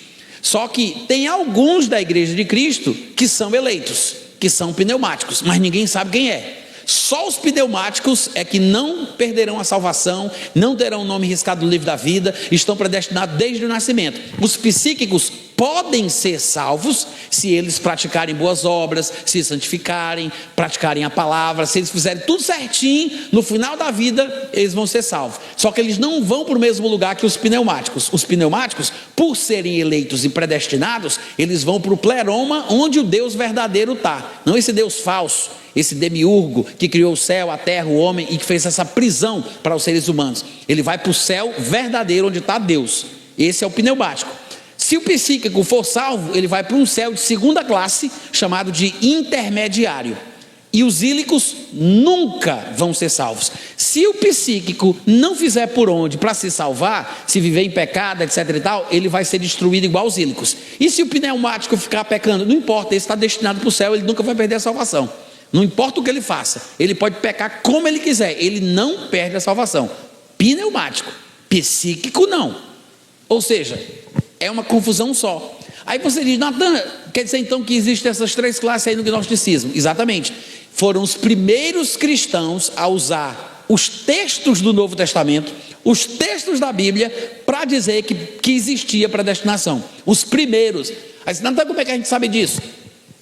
Só que tem alguns da igreja de Cristo que são eleitos, que são pneumáticos, mas ninguém sabe quem é. Só os pneumáticos é que não perderão a salvação, não terão o nome riscado do livro da vida, estão predestinados desde o nascimento. Os psíquicos podem ser salvos se eles praticarem boas obras, se santificarem, praticarem a palavra, se eles fizerem tudo certinho, no final da vida eles vão ser salvos. Só que eles não vão para o mesmo lugar que os pneumáticos. Os pneumáticos, por serem eleitos e predestinados, eles vão para o pleroma, onde o Deus verdadeiro está, não esse Deus falso, esse demiurgo que criou o céu, a terra, o homem e que fez essa prisão para os seres humanos. Ele vai para o céu verdadeiro, onde está Deus. Esse é o pneumático. Se o psíquico for salvo, ele vai para um céu de segunda classe, chamado de intermediário. E os ílicos nunca vão ser salvos. Se o psíquico não fizer por onde para se salvar, se viver em pecado, etc e tal, ele vai ser destruído igual os ílicos. E se o pneumático ficar pecando, não importa, ele está destinado para o céu, ele nunca vai perder a salvação. Não importa o que ele faça, ele pode pecar como ele quiser, ele não perde a salvação. Pneumático, psíquico não. Ou seja, é uma confusão só. Aí você diz, Natan, quer dizer então que existem essas três classes aí no gnosticismo? Exatamente. Foram os primeiros cristãos a usar os textos do Novo Testamento, os textos da Bíblia, para dizer que existia predestinação. Os primeiros. Aí você diz, Natan, como é que a gente sabe disso?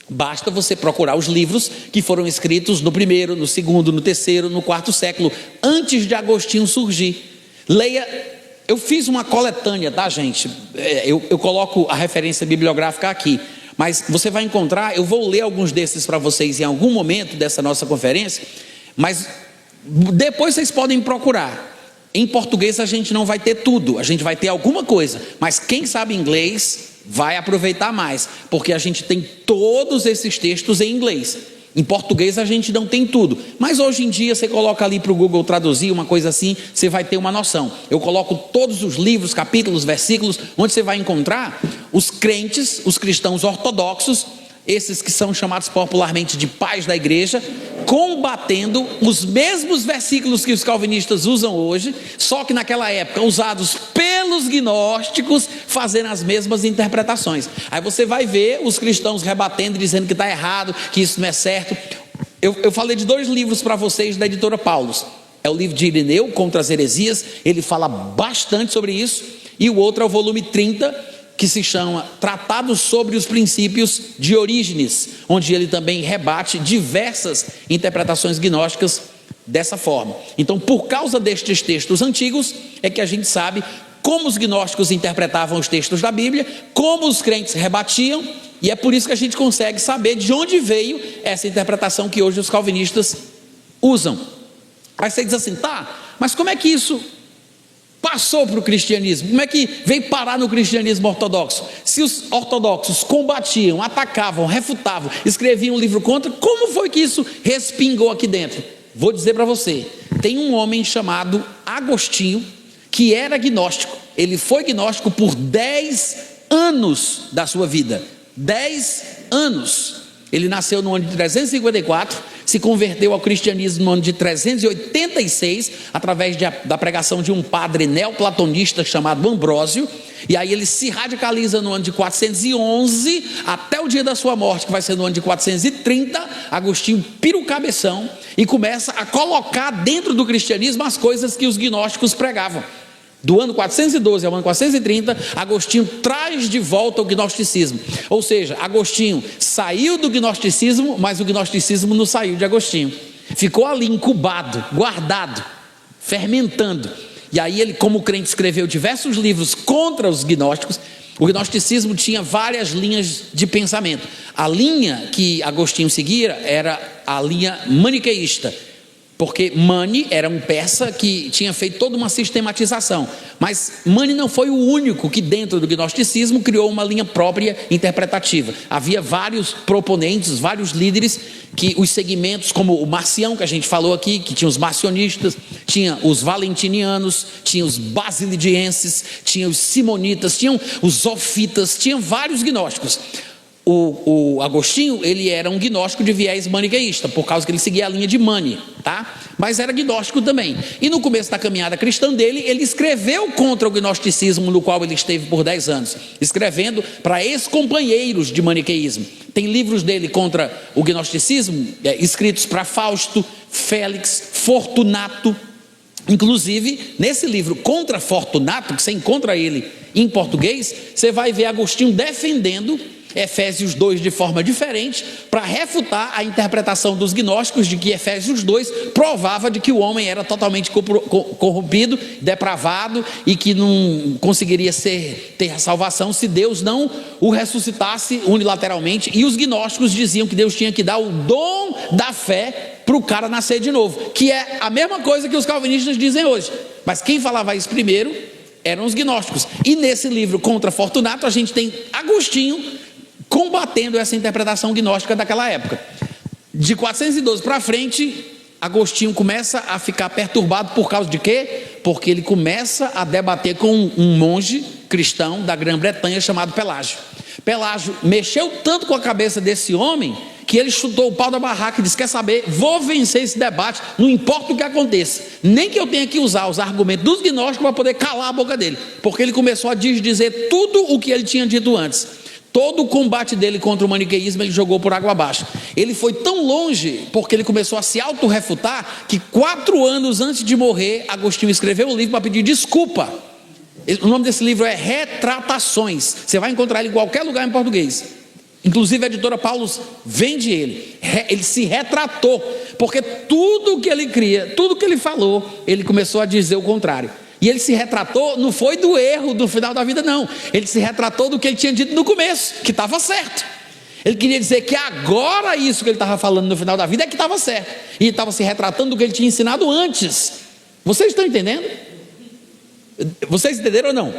Basta você procurar os livros que foram escritos no primeiro, no segundo, no terceiro, no quarto século, antes de Agostinho surgir. Leia, eu fiz uma coletânea, tá, gente? Eu coloco a referência bibliográfica aqui, mas você vai encontrar, eu vou ler alguns desses para vocês em algum momento dessa nossa conferência, mas depois vocês podem procurar. Em português a gente não vai ter tudo, a gente vai ter alguma coisa, mas quem sabe inglês vai aproveitar mais, porque a gente tem todos esses textos em inglês. Em português a gente não tem tudo, mas hoje em dia você coloca ali para o Google traduzir, uma coisa assim, você vai ter uma noção. Eu coloco todos os livros, capítulos, versículos, onde você vai encontrar os crentes, os cristãos ortodoxos, esses que são chamados popularmente de pais da igreja, combatendo os mesmos versículos que os calvinistas usam hoje, só que naquela época usados pelos gnósticos, fazendo as mesmas interpretações. Aí você vai ver os cristãos rebatendo, dizendo que está errado, que isso não é certo. Eu falei de 2 livros para vocês da editora Paulus. É o livro de Irineu, Contra as Heresias, ele fala bastante sobre isso, e o outro é o volume 30, que se chama Tratado sobre os Princípios de Orígenes, onde ele também rebate diversas interpretações gnósticas dessa forma. Então, por causa destes textos antigos, é que a gente sabe como os gnósticos interpretavam os textos da Bíblia, como os crentes rebatiam, e é por isso que a gente consegue saber de onde veio essa interpretação que hoje os calvinistas usam. Aí você diz assim, tá, mas como é que isso passou para o cristianismo? Como é que veio parar no cristianismo ortodoxo? Se os ortodoxos combatiam, atacavam, refutavam, escreviam um livro contra, como foi que isso respingou aqui dentro? Vou dizer para você, tem um homem chamado Agostinho, que era gnóstico. Ele foi gnóstico por 10 anos da sua vida. 10 anos. Ele nasceu no ano de 354, se converteu ao cristianismo no ano de 386, através da pregação de um padre neoplatonista chamado Ambrósio, e aí ele se radicaliza no ano de 411, até o dia da sua morte, que vai ser no ano de 430, Agostinho pira o cabeção e começa a colocar dentro do cristianismo as coisas que os gnósticos pregavam. Do ano 412 ao ano 430, Agostinho traz de volta o gnosticismo. Ou seja, Agostinho saiu do gnosticismo, mas o gnosticismo não saiu de Agostinho. Ficou ali incubado, guardado, fermentando. E aí ele, como crente, escreveu diversos livros contra os gnósticos. O gnosticismo tinha várias linhas de pensamento. A linha que Agostinho seguia era a linha maniqueísta, porque Mani era um persa que tinha feito toda uma sistematização. Mas Mani não foi o único que, dentro do gnosticismo, criou uma linha própria interpretativa. Havia vários proponentes, vários líderes, que os segmentos, como o Marcião, que a gente falou aqui, que tinha os marcionistas, tinha os valentinianos, tinha os basilidienses, tinha os simonitas, tinham os zofitas, tinham vários gnósticos. O Agostinho, ele era um gnóstico de viés maniqueísta, por causa que ele seguia a linha de Mani, tá? Mas era gnóstico também. E no começo da caminhada cristã dele, ele escreveu contra o gnosticismo, no qual ele esteve por 10 anos, escrevendo para ex-companheiros de maniqueísmo. Tem livros dele contra o gnosticismo, escritos para Fausto, Félix, Fortunato. Inclusive, nesse livro Contra Fortunato, que você encontra ele em português, você vai ver Agostinho defendendo Efésios 2 de forma diferente, para refutar a interpretação dos gnósticos de que Efésios 2 provava de que o homem era totalmente corrompido, depravado, e que não conseguiria ter a salvação se Deus não o ressuscitasse unilateralmente. E os gnósticos diziam que Deus tinha que dar o dom da fé para o cara nascer de novo, que é a mesma coisa que os calvinistas dizem hoje. Mas quem falava isso primeiro eram os gnósticos. E nesse livro Contra Fortunato a gente tem Agostinho combatendo essa interpretação gnóstica daquela época. De 412 para frente, Agostinho começa a ficar perturbado por causa de quê? Porque ele começa a debater com um monge cristão da Grã-Bretanha chamado Pelágio. Pelágio mexeu tanto com a cabeça desse homem que ele chutou o pau da barraca e disse: quer saber, vou vencer esse debate, não importa o que aconteça, nem que eu tenha que usar os argumentos dos gnósticos para poder calar a boca dele, porque ele começou a dizer tudo o que ele tinha dito antes. Todo o combate dele contra o maniqueísmo ele jogou por água abaixo. Ele foi tão longe, porque ele começou a se auto-refutar, que 4 anos antes de morrer, Agostinho escreveu um livro para pedir desculpa. O nome desse livro é Retratações. Você vai encontrar ele em qualquer lugar em português. Inclusive a editora Paulus vende ele. Ele se retratou, porque tudo que ele cria, tudo que ele falou, ele começou a dizer o contrário. E ele se retratou, não foi do erro do final da vida, não. Ele se retratou do que ele tinha dito no começo, que estava certo. Ele queria dizer que agora isso que ele estava falando no final da vida é que estava certo. E estava se retratando do que ele tinha ensinado antes. Vocês estão entendendo? Vocês entenderam ou não?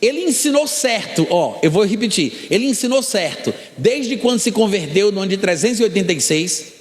Ele ensinou certo, eu vou repetir. Ele ensinou certo desde quando se converteu no ano de 386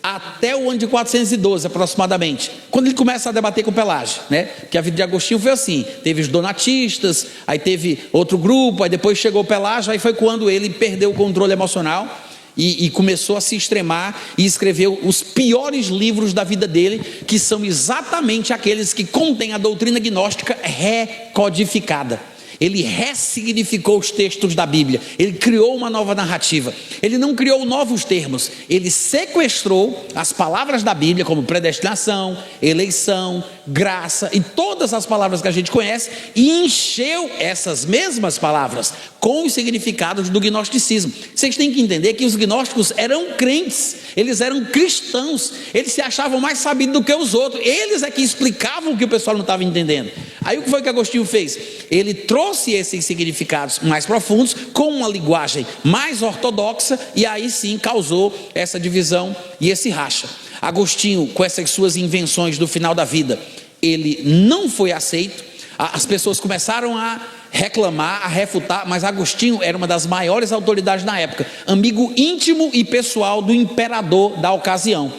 até o ano de 412 aproximadamente, quando ele começa a debater com Pelágio, né? Porque a vida de Agostinho foi assim, teve os donatistas, aí teve outro grupo, aí depois chegou Pelágio, aí foi quando ele perdeu o controle emocional e começou a se extremar e escreveu os piores livros da vida dele, que são exatamente aqueles que contêm a doutrina gnóstica recodificada. Ele ressignificou os textos da Bíblia, ele criou uma nova narrativa, ele não criou novos termos, ele sequestrou as palavras da Bíblia, como predestinação, eleição, graça e todas as palavras que a gente conhece, e encheu essas mesmas palavras com os significados do gnosticismo. Vocês têm que entender que os gnósticos eram crentes, eles eram cristãos, eles se achavam mais sabidos do que os outros, eles é que explicavam o que o pessoal não estava entendendo. Aí o que foi que Agostinho fez? Ele trouxe esses significados mais profundos com uma linguagem mais ortodoxa, e aí sim causou essa divisão e esse racha. Agostinho, com essas suas invenções do final da vida, ele não foi aceito. As pessoas começaram a reclamar, a refutar, mas Agostinho era uma das maiores autoridades na época, amigo íntimo e pessoal do imperador da ocasião.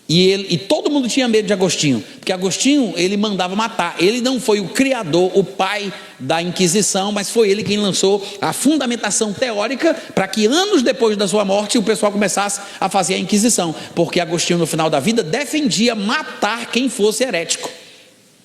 E todo mundo tinha medo de Agostinho, porque Agostinho ele mandava matar. Ele não foi o criador, o pai da Inquisição, mas foi ele quem lançou a fundamentação teórica para que anos depois da sua morte o pessoal começasse a fazer a Inquisição, porque Agostinho no final da vida defendia matar quem fosse herético.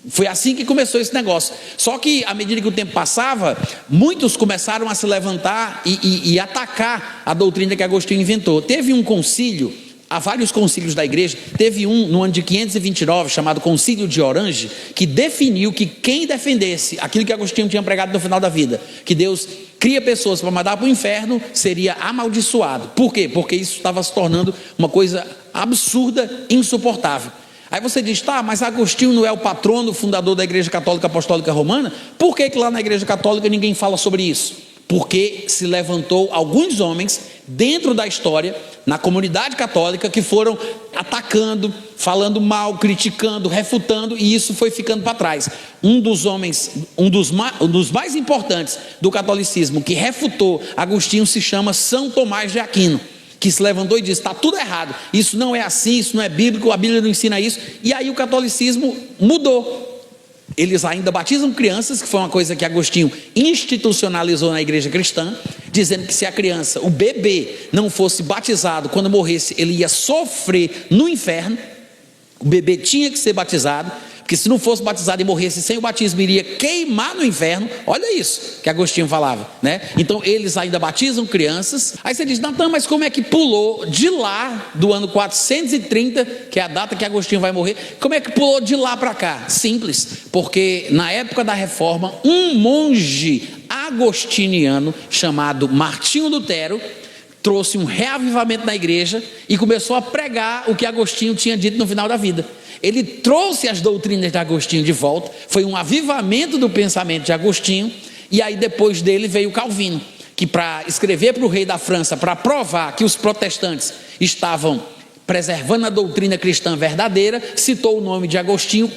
Foi assim que começou esse negócio. Só que à medida que o tempo passava, muitos começaram a se levantar e atacar a doutrina que Agostinho inventou. Teve um concílio, há vários concílios da igreja, teve um no ano de 529, chamado Concílio de Orange, que definiu que quem defendesse aquilo que Agostinho tinha pregado no final da vida, que Deus cria pessoas para mandar para o inferno, seria amaldiçoado. Por quê? Porque isso estava se tornando uma coisa absurda, insuportável. Aí você diz, tá, mas Agostinho não é o patrono, fundador da Igreja Católica Apostólica Romana? Por que lá na Igreja Católica ninguém fala sobre isso? Porque se levantou alguns homens dentro da história, na comunidade católica, que foram atacando, falando mal, criticando, refutando, e isso foi ficando para trás. Um dos mais importantes do catolicismo que refutou Agostinho se chama São Tomás de Aquino, que se levantou e disse, está tudo errado, isso não é assim, isso não é bíblico, a Bíblia não ensina isso. E aí o catolicismo mudou. Eles ainda batizam crianças, que foi uma coisa que Agostinho institucionalizou na igreja cristã, dizendo que se a criança, o bebê, não fosse batizado, quando morresse ele ia sofrer no inferno. O bebê tinha que ser batizado, porque se não fosse batizado e morresse sem o batismo, iria queimar no inferno. Olha isso que Agostinho falava, né? Então eles ainda batizam crianças. Aí você diz, Natan, mas como é que pulou de lá, do ano 430, que é a data que Agostinho vai morrer, como é que pulou de lá para cá? Simples, porque na época da reforma, um monge agostiniano chamado Martinho Lutero trouxe um reavivamento na igreja e começou a pregar o que Agostinho tinha dito no final da vida. Ele trouxe as doutrinas de Agostinho de volta, foi um avivamento do pensamento de Agostinho, e aí depois dele veio Calvino, que para escrever para o rei da França, para provar que os protestantes estavam preservando a doutrina cristã verdadeira, citou o nome de Agostinho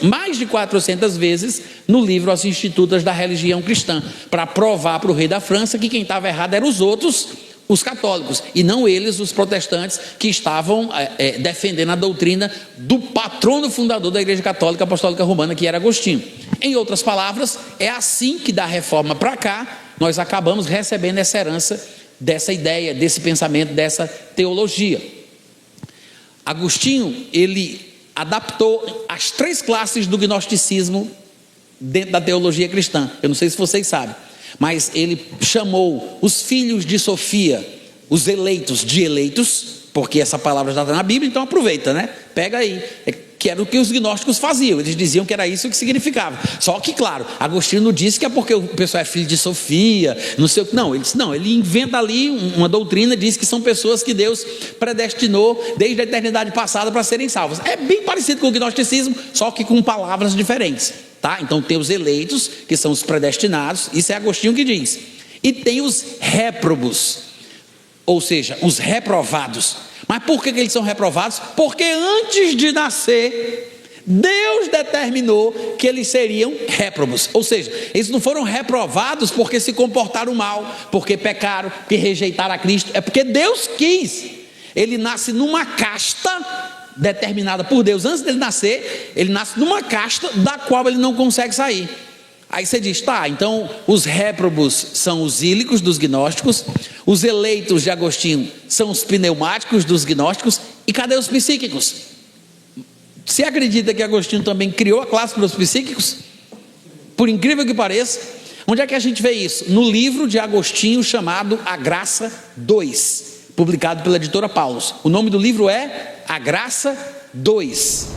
mais de 400 vezes no livro As Institutas da Religião Cristã, para provar para o rei da França que quem estava errado eram os outros, os católicos, e não eles, os protestantes, que estavam defendendo a doutrina do patrono fundador da Igreja Católica Apostólica Romana, que era Agostinho. Em outras palavras, é assim que da reforma para cá, nós acabamos recebendo essa herança dessa ideia, desse pensamento, dessa teologia. Agostinho, ele adaptou as 3 classes do gnosticismo dentro da teologia cristã. Eu não sei se vocês sabem, mas ele chamou os filhos de Sofia, os eleitos, de eleitos, porque essa palavra já está na Bíblia, então aproveita, né? Pega aí, que era o que os gnósticos faziam, eles diziam que era isso que significava. Só que, claro, Agostinho não disse que é porque o pessoal é filho de Sofia, não sei o que, não, ele inventa ali uma doutrina, diz que são pessoas que Deus predestinou desde a eternidade passada para serem salvas. É bem parecido com o gnosticismo, só que com palavras diferentes, tá? Então tem os eleitos, que são os predestinados, isso é Agostinho que diz, e tem os réprobos, ou seja, os reprovados. Mas por que eles são reprovados? Porque antes de nascer, Deus determinou que eles seriam réprobos. Ou seja, eles não foram reprovados porque se comportaram mal, porque pecaram, porque rejeitaram a Cristo. É porque Deus quis. Ele nasce numa casta determinada por Deus. Antes dele nascer, ele nasce numa casta da qual ele não consegue sair. Aí você diz, tá, então os réprobos são os ílicos dos gnósticos, os eleitos de Agostinho são os pneumáticos dos gnósticos, e cadê os psíquicos? Você acredita que Agostinho também criou a classe para os psíquicos? Por incrível que pareça. Onde é que a gente vê isso? No livro de Agostinho chamado A Graça 2, publicado pela editora Paulus. O nome do livro é A Graça 2.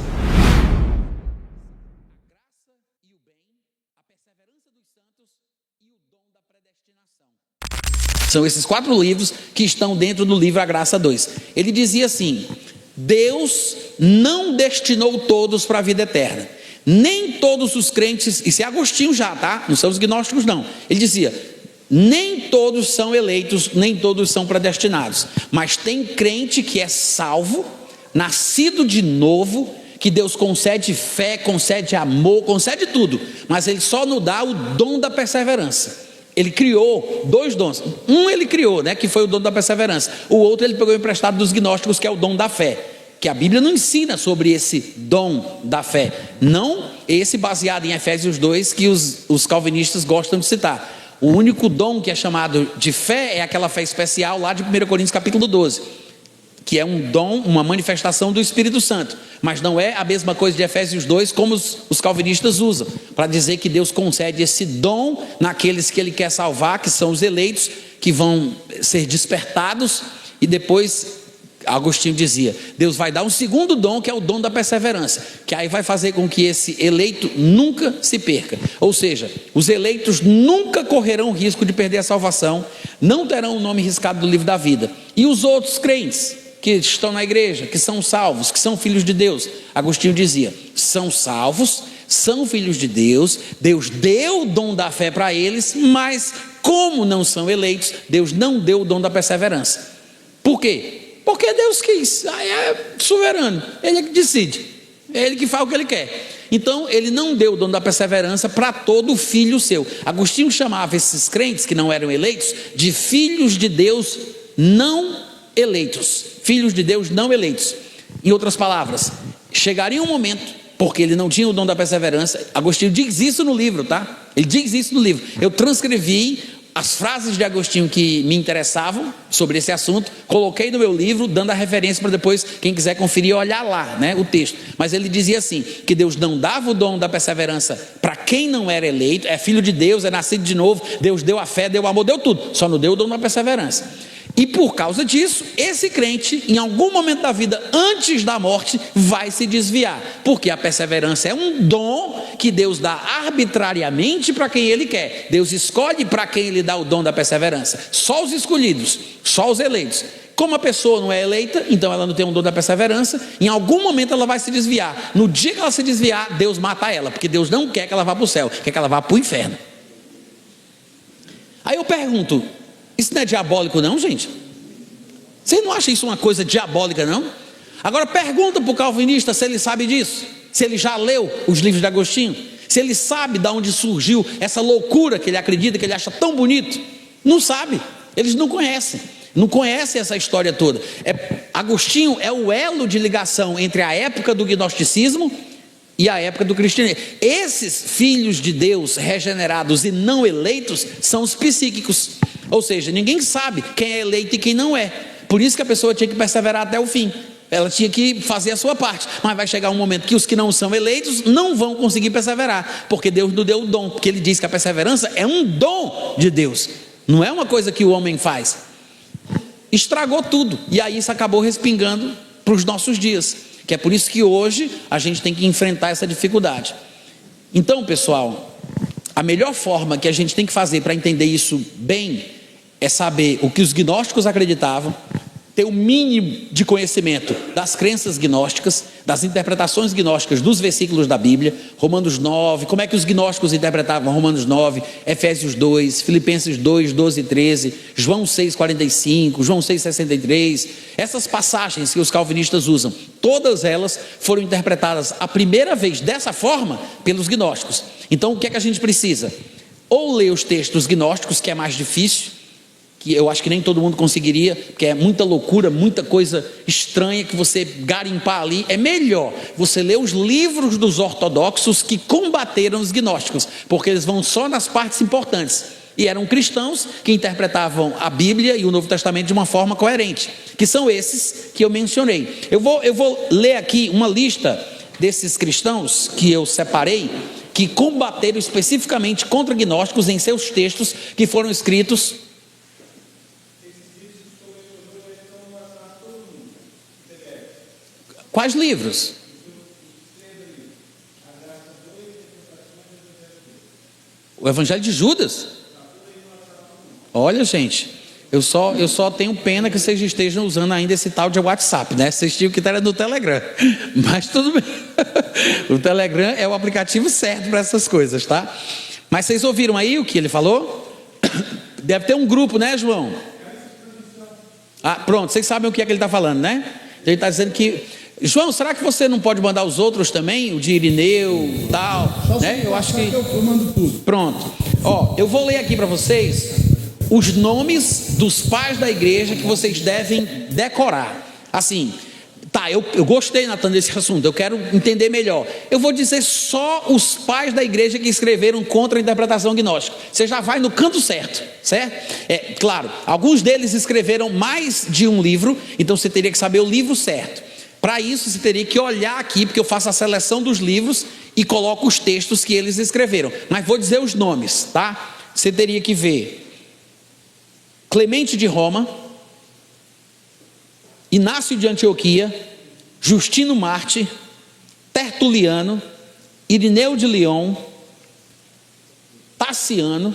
São esses 4 livros que estão dentro do livro A Graça 2. Ele dizia assim: Deus não destinou todos para a vida eterna. Nem todos os crentes, isso é Agostinho já, tá? Não são os gnósticos não. Ele dizia, nem todos são eleitos, nem todos são predestinados. Mas tem crente que é salvo, nascido de novo, que Deus concede fé, concede amor, concede tudo. Mas Ele só nos dá o dom da perseverança. Ele criou 2 dons. Um ele criou, né, que foi o dom da perseverança. O outro ele pegou emprestado dos gnósticos, que é o dom da fé. Que a Bíblia não ensina sobre esse dom da fé. Não esse baseado em Efésios 2 que os calvinistas gostam de citar. O único dom que é chamado de fé é aquela fé especial lá de 1 Coríntios capítulo 12. Que é um dom, uma manifestação do Espírito Santo, mas não é a mesma coisa de Efésios 2, como os calvinistas usam, para dizer que Deus concede esse dom naqueles que Ele quer salvar, que são os eleitos, que vão ser despertados, e depois, Agostinho dizia, Deus vai dar um segundo dom, que é o dom da perseverança, que aí vai fazer com que esse eleito nunca se perca, ou seja, os eleitos nunca correrão o risco de perder a salvação, não terão o nome riscado do livro da vida, e os outros crentes, que estão na igreja, que são salvos, que são filhos de Deus. Agostinho dizia: são salvos, são filhos de Deus, Deus deu o dom da fé para eles, mas como não são eleitos, Deus não deu o dom da perseverança. Por quê? Porque Deus quis. Aí é soberano, Ele é que decide, é Ele que faz o que Ele quer. Então Ele não deu o dom da perseverança para todo filho seu. Agostinho chamava esses crentes que não eram eleitos de filhos de Deus não eleitos. Filhos de Deus não eleitos. Em outras palavras, chegaria um momento, porque ele não tinha o dom da perseverança. Agostinho diz isso no livro, tá? Ele diz isso no livro. Eu transcrevi as frases de Agostinho que me interessavam sobre esse assunto, coloquei no meu livro, dando a referência para depois, quem quiser conferir, olhar lá, né, o texto. Mas ele dizia assim, que Deus não dava o dom da perseverança para quem não era eleito, é filho de Deus, é nascido de novo, Deus deu a fé, deu o amor, deu tudo, só não deu o dom da perseverança. E por causa disso, esse crente, em algum momento da vida, antes da morte, vai se desviar, porque a perseverança é um dom que Deus dá arbitrariamente para quem Ele quer. Deus escolhe para quem Ele dá o dom da perseverança, só os escolhidos, só os eleitos. Como a pessoa não é eleita, então ela não tem um dom da perseverança, em algum momento ela vai se desviar. No dia que ela se desviar, Deus mata ela, porque Deus não quer que ela vá para o céu, quer que ela vá para o inferno. Aí eu pergunto, isso não é diabólico não, gente? Você não acha isso uma coisa diabólica não? Agora pergunta para o calvinista se ele sabe disso, se ele já leu os livros de Agostinho, se ele sabe de onde surgiu essa loucura que ele acredita, que ele acha tão bonito. Não sabe, eles não conhecem essa história toda. Agostinho é o elo de ligação entre a época do gnosticismo e a época do cristianismo. Esses filhos de Deus regenerados e não eleitos são os psíquicos. Ou seja, ninguém sabe quem é eleito e quem não é. Por isso que a pessoa tinha que perseverar até o fim. Ela tinha que fazer a sua parte. Mas vai chegar um momento que os que não são eleitos não vão conseguir perseverar, porque Deus não deu o dom. Porque Ele diz que a perseverança é um dom de Deus, não é uma coisa que o homem faz. Estragou tudo. E aí isso acabou respingando para os nossos dias. Que é por isso que hoje a gente tem que enfrentar essa dificuldade. Então, pessoal, a melhor forma que a gente tem que fazer para entender isso bem é saber o que os gnósticos acreditavam, ter o mínimo de conhecimento das crenças gnósticas, das interpretações gnósticas dos versículos da Bíblia, Romanos 9, como é que os gnósticos interpretavam Romanos 9, Efésios 2, Filipenses 2, 12 e 13, João 6, 45, João 6, 63, essas passagens que os calvinistas usam, todas elas foram interpretadas a primeira vez dessa forma pelos gnósticos. Então o que é que a gente precisa? Ou ler os textos gnósticos, que é mais difícil, que eu acho que nem todo mundo conseguiria, porque é muita loucura, muita coisa estranha que você garimpar ali. É melhor você ler os livros dos ortodoxos que combateram os gnósticos, porque eles vão só nas partes importantes, e eram cristãos que interpretavam a Bíblia e o Novo Testamento de uma forma coerente, que são esses que eu mencionei. Eu vou ler aqui uma lista desses cristãos que eu separei, que combateram especificamente contra gnósticos em seus textos que foram escritos. Quais livros? O Evangelho de Judas? Olha, gente, eu só tenho pena que vocês estejam usando ainda esse tal de WhatsApp, né? Vocês tinham que estar no Telegram, mas tudo bem. O Telegram é o aplicativo certo para essas coisas, tá? Mas vocês ouviram aí o que ele falou? Deve ter um grupo, né, João? Ah, pronto, vocês sabem o que é que ele está falando, né? Ele está dizendo que... João, será que você não pode mandar os outros também? O de Irineu, tal, né? Eu acho que... Eu mando tudo. Pronto. Ó, eu vou ler aqui para vocês os nomes dos pais da igreja que vocês devem decorar. Assim, tá, eu gostei, Natan, desse assunto, eu quero entender melhor. Eu vou dizer só os pais da igreja que escreveram contra a interpretação gnóstica. Você já vai no canto certo, certo? É, claro, alguns deles escreveram mais de um livro, então você teria que saber o livro certo. Para isso você teria que olhar aqui, porque eu faço a seleção dos livros e coloco os textos que eles escreveram. Mas vou dizer os nomes, tá? Você teria que ver Clemente de Roma, Inácio de Antioquia, Justino Marte, Tertuliano, Irineu de Lyon, Tassiano,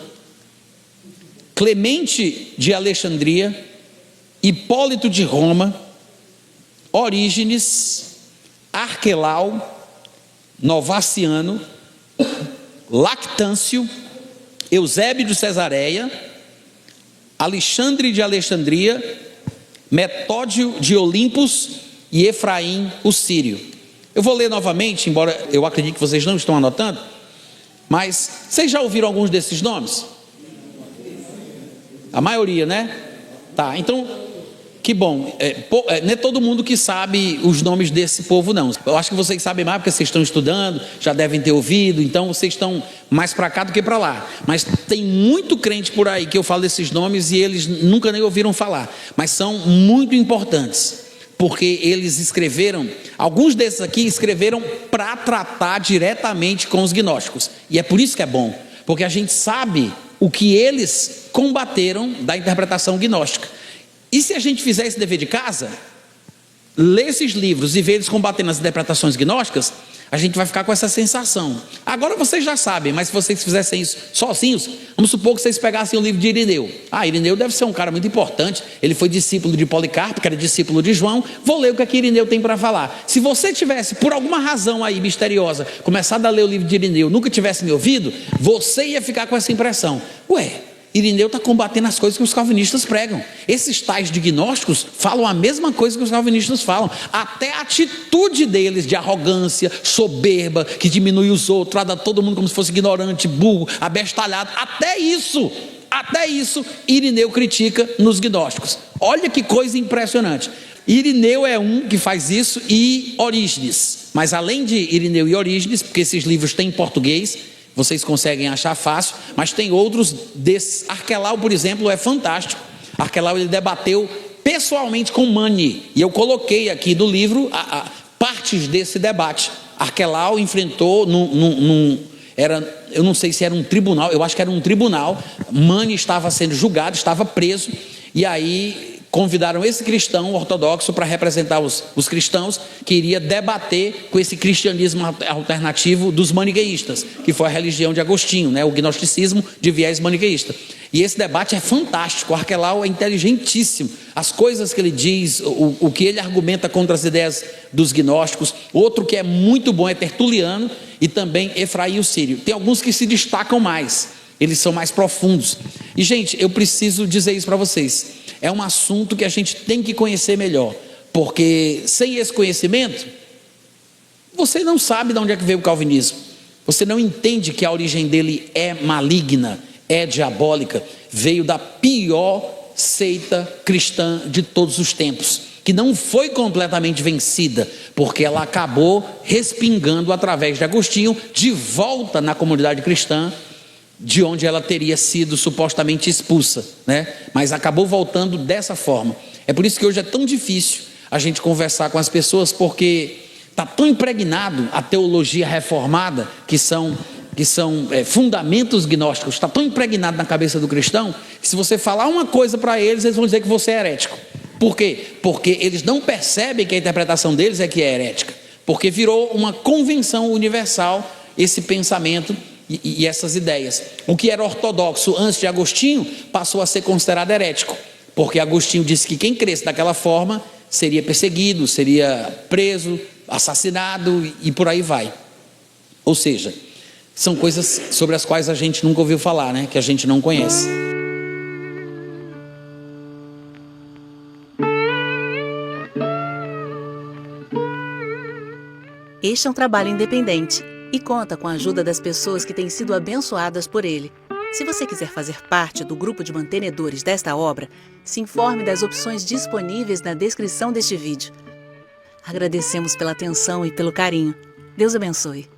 Clemente de Alexandria, Hipólito de Roma, Orígenes, Arquelau, Novaciano, Lactâncio, Eusébio de Cesareia, Alexandre de Alexandria, Metódio de Olimpos e Efraim o Sírio. Eu vou ler novamente, embora eu acredite que vocês não estão anotando, mas vocês já ouviram alguns desses nomes? A maioria, né? Tá, então, que bom. Não é todo mundo que sabe os nomes desse povo, não. Eu acho que vocês sabem mais porque vocês estão estudando, já devem ter ouvido, então vocês estão mais para cá do que para lá. Mas tem muito crente por aí que eu falo desses nomes e eles nunca nem ouviram falar. Mas são muito importantes, porque eles escreveram, alguns desses aqui escreveram para tratar diretamente com os gnósticos. E é por isso que é bom, porque a gente sabe o que eles combateram da interpretação gnóstica. E se a gente fizer esse dever de casa, ler esses livros e ver eles combatendo as interpretações gnósticas, a gente vai ficar com essa sensação. Agora vocês já sabem, mas se vocês fizessem isso sozinhos, vamos supor que vocês pegassem o livro de Irineu. Irineu deve ser um cara muito importante, ele foi discípulo de Policarpo, que era discípulo de João. Vou ler o que Irineu tem para falar. Se você tivesse, por alguma razão aí misteriosa, começado a ler o livro de Irineu, nunca tivesse me ouvido, você ia ficar com essa impressão: ué, Irineu está combatendo as coisas que os calvinistas pregam. Esses tais de gnósticos falam a mesma coisa que os calvinistas falam. Até a atitude deles de arrogância, soberba, que diminui os outros, trata todo mundo como se fosse ignorante, burro, abestalhado. Até isso, Irineu critica nos gnósticos. Olha que coisa impressionante. Irineu é um que faz isso, e Orígenes. Mas além de Irineu e Orígenes, porque esses livros têm em português, vocês conseguem achar fácil, mas tem outros desses. Arquelau, por exemplo, é fantástico. Arquelau, ele debateu pessoalmente com Mani, e eu coloquei aqui do livro partes desse debate. Arquelau enfrentou eu não sei se era um tribunal, eu acho que era um tribunal. Mani estava sendo julgado, estava preso, e aí convidaram esse cristão ortodoxo para representar os cristãos, que iria debater com esse cristianismo alternativo dos maniqueístas, que foi a religião de Agostinho, né? O gnosticismo de viés maniqueísta. E esse debate é fantástico. O Arquelau é inteligentíssimo. As coisas que ele diz, o que ele argumenta contra as ideias dos gnósticos. Outro que é muito bom é Tertuliano e também Efraim o Sírio. Tem alguns que se destacam mais, eles são mais profundos. E, gente, eu preciso dizer isso para vocês. É um assunto que a gente tem que conhecer melhor, porque sem esse conhecimento, você não sabe de onde é que veio o calvinismo. Você não entende que a origem dele é maligna, é diabólica, veio da pior seita cristã de todos os tempos, que não foi completamente vencida, porque ela acabou respingando através de Agostinho de volta na comunidade cristã, de onde ela teria sido supostamente expulsa, né? Mas acabou voltando dessa forma. É por isso que hoje é tão difícil a gente conversar com as pessoas, porque está tão impregnado a teologia reformada, que são fundamentos gnósticos, está tão impregnado na cabeça do cristão, que se você falar uma coisa para eles, eles vão dizer que você é herético. Por quê? Porque eles não percebem que a interpretação deles é que é herética, porque virou uma convenção universal esse pensamento e essas ideias. O que era ortodoxo antes de Agostinho passou a ser considerado herético, porque Agostinho disse que quem cresce daquela forma seria perseguido, seria preso, assassinado e por aí vai. Ou seja, são coisas sobre as quais a gente nunca ouviu falar, né? Que a gente não conhece.
Este é um trabalho independente e conta com a ajuda das pessoas que têm sido abençoadas por ele. Se você quiser fazer parte do grupo de mantenedores desta obra, se informe das opções disponíveis na descrição deste vídeo. Agradecemos pela atenção e pelo carinho. Deus abençoe.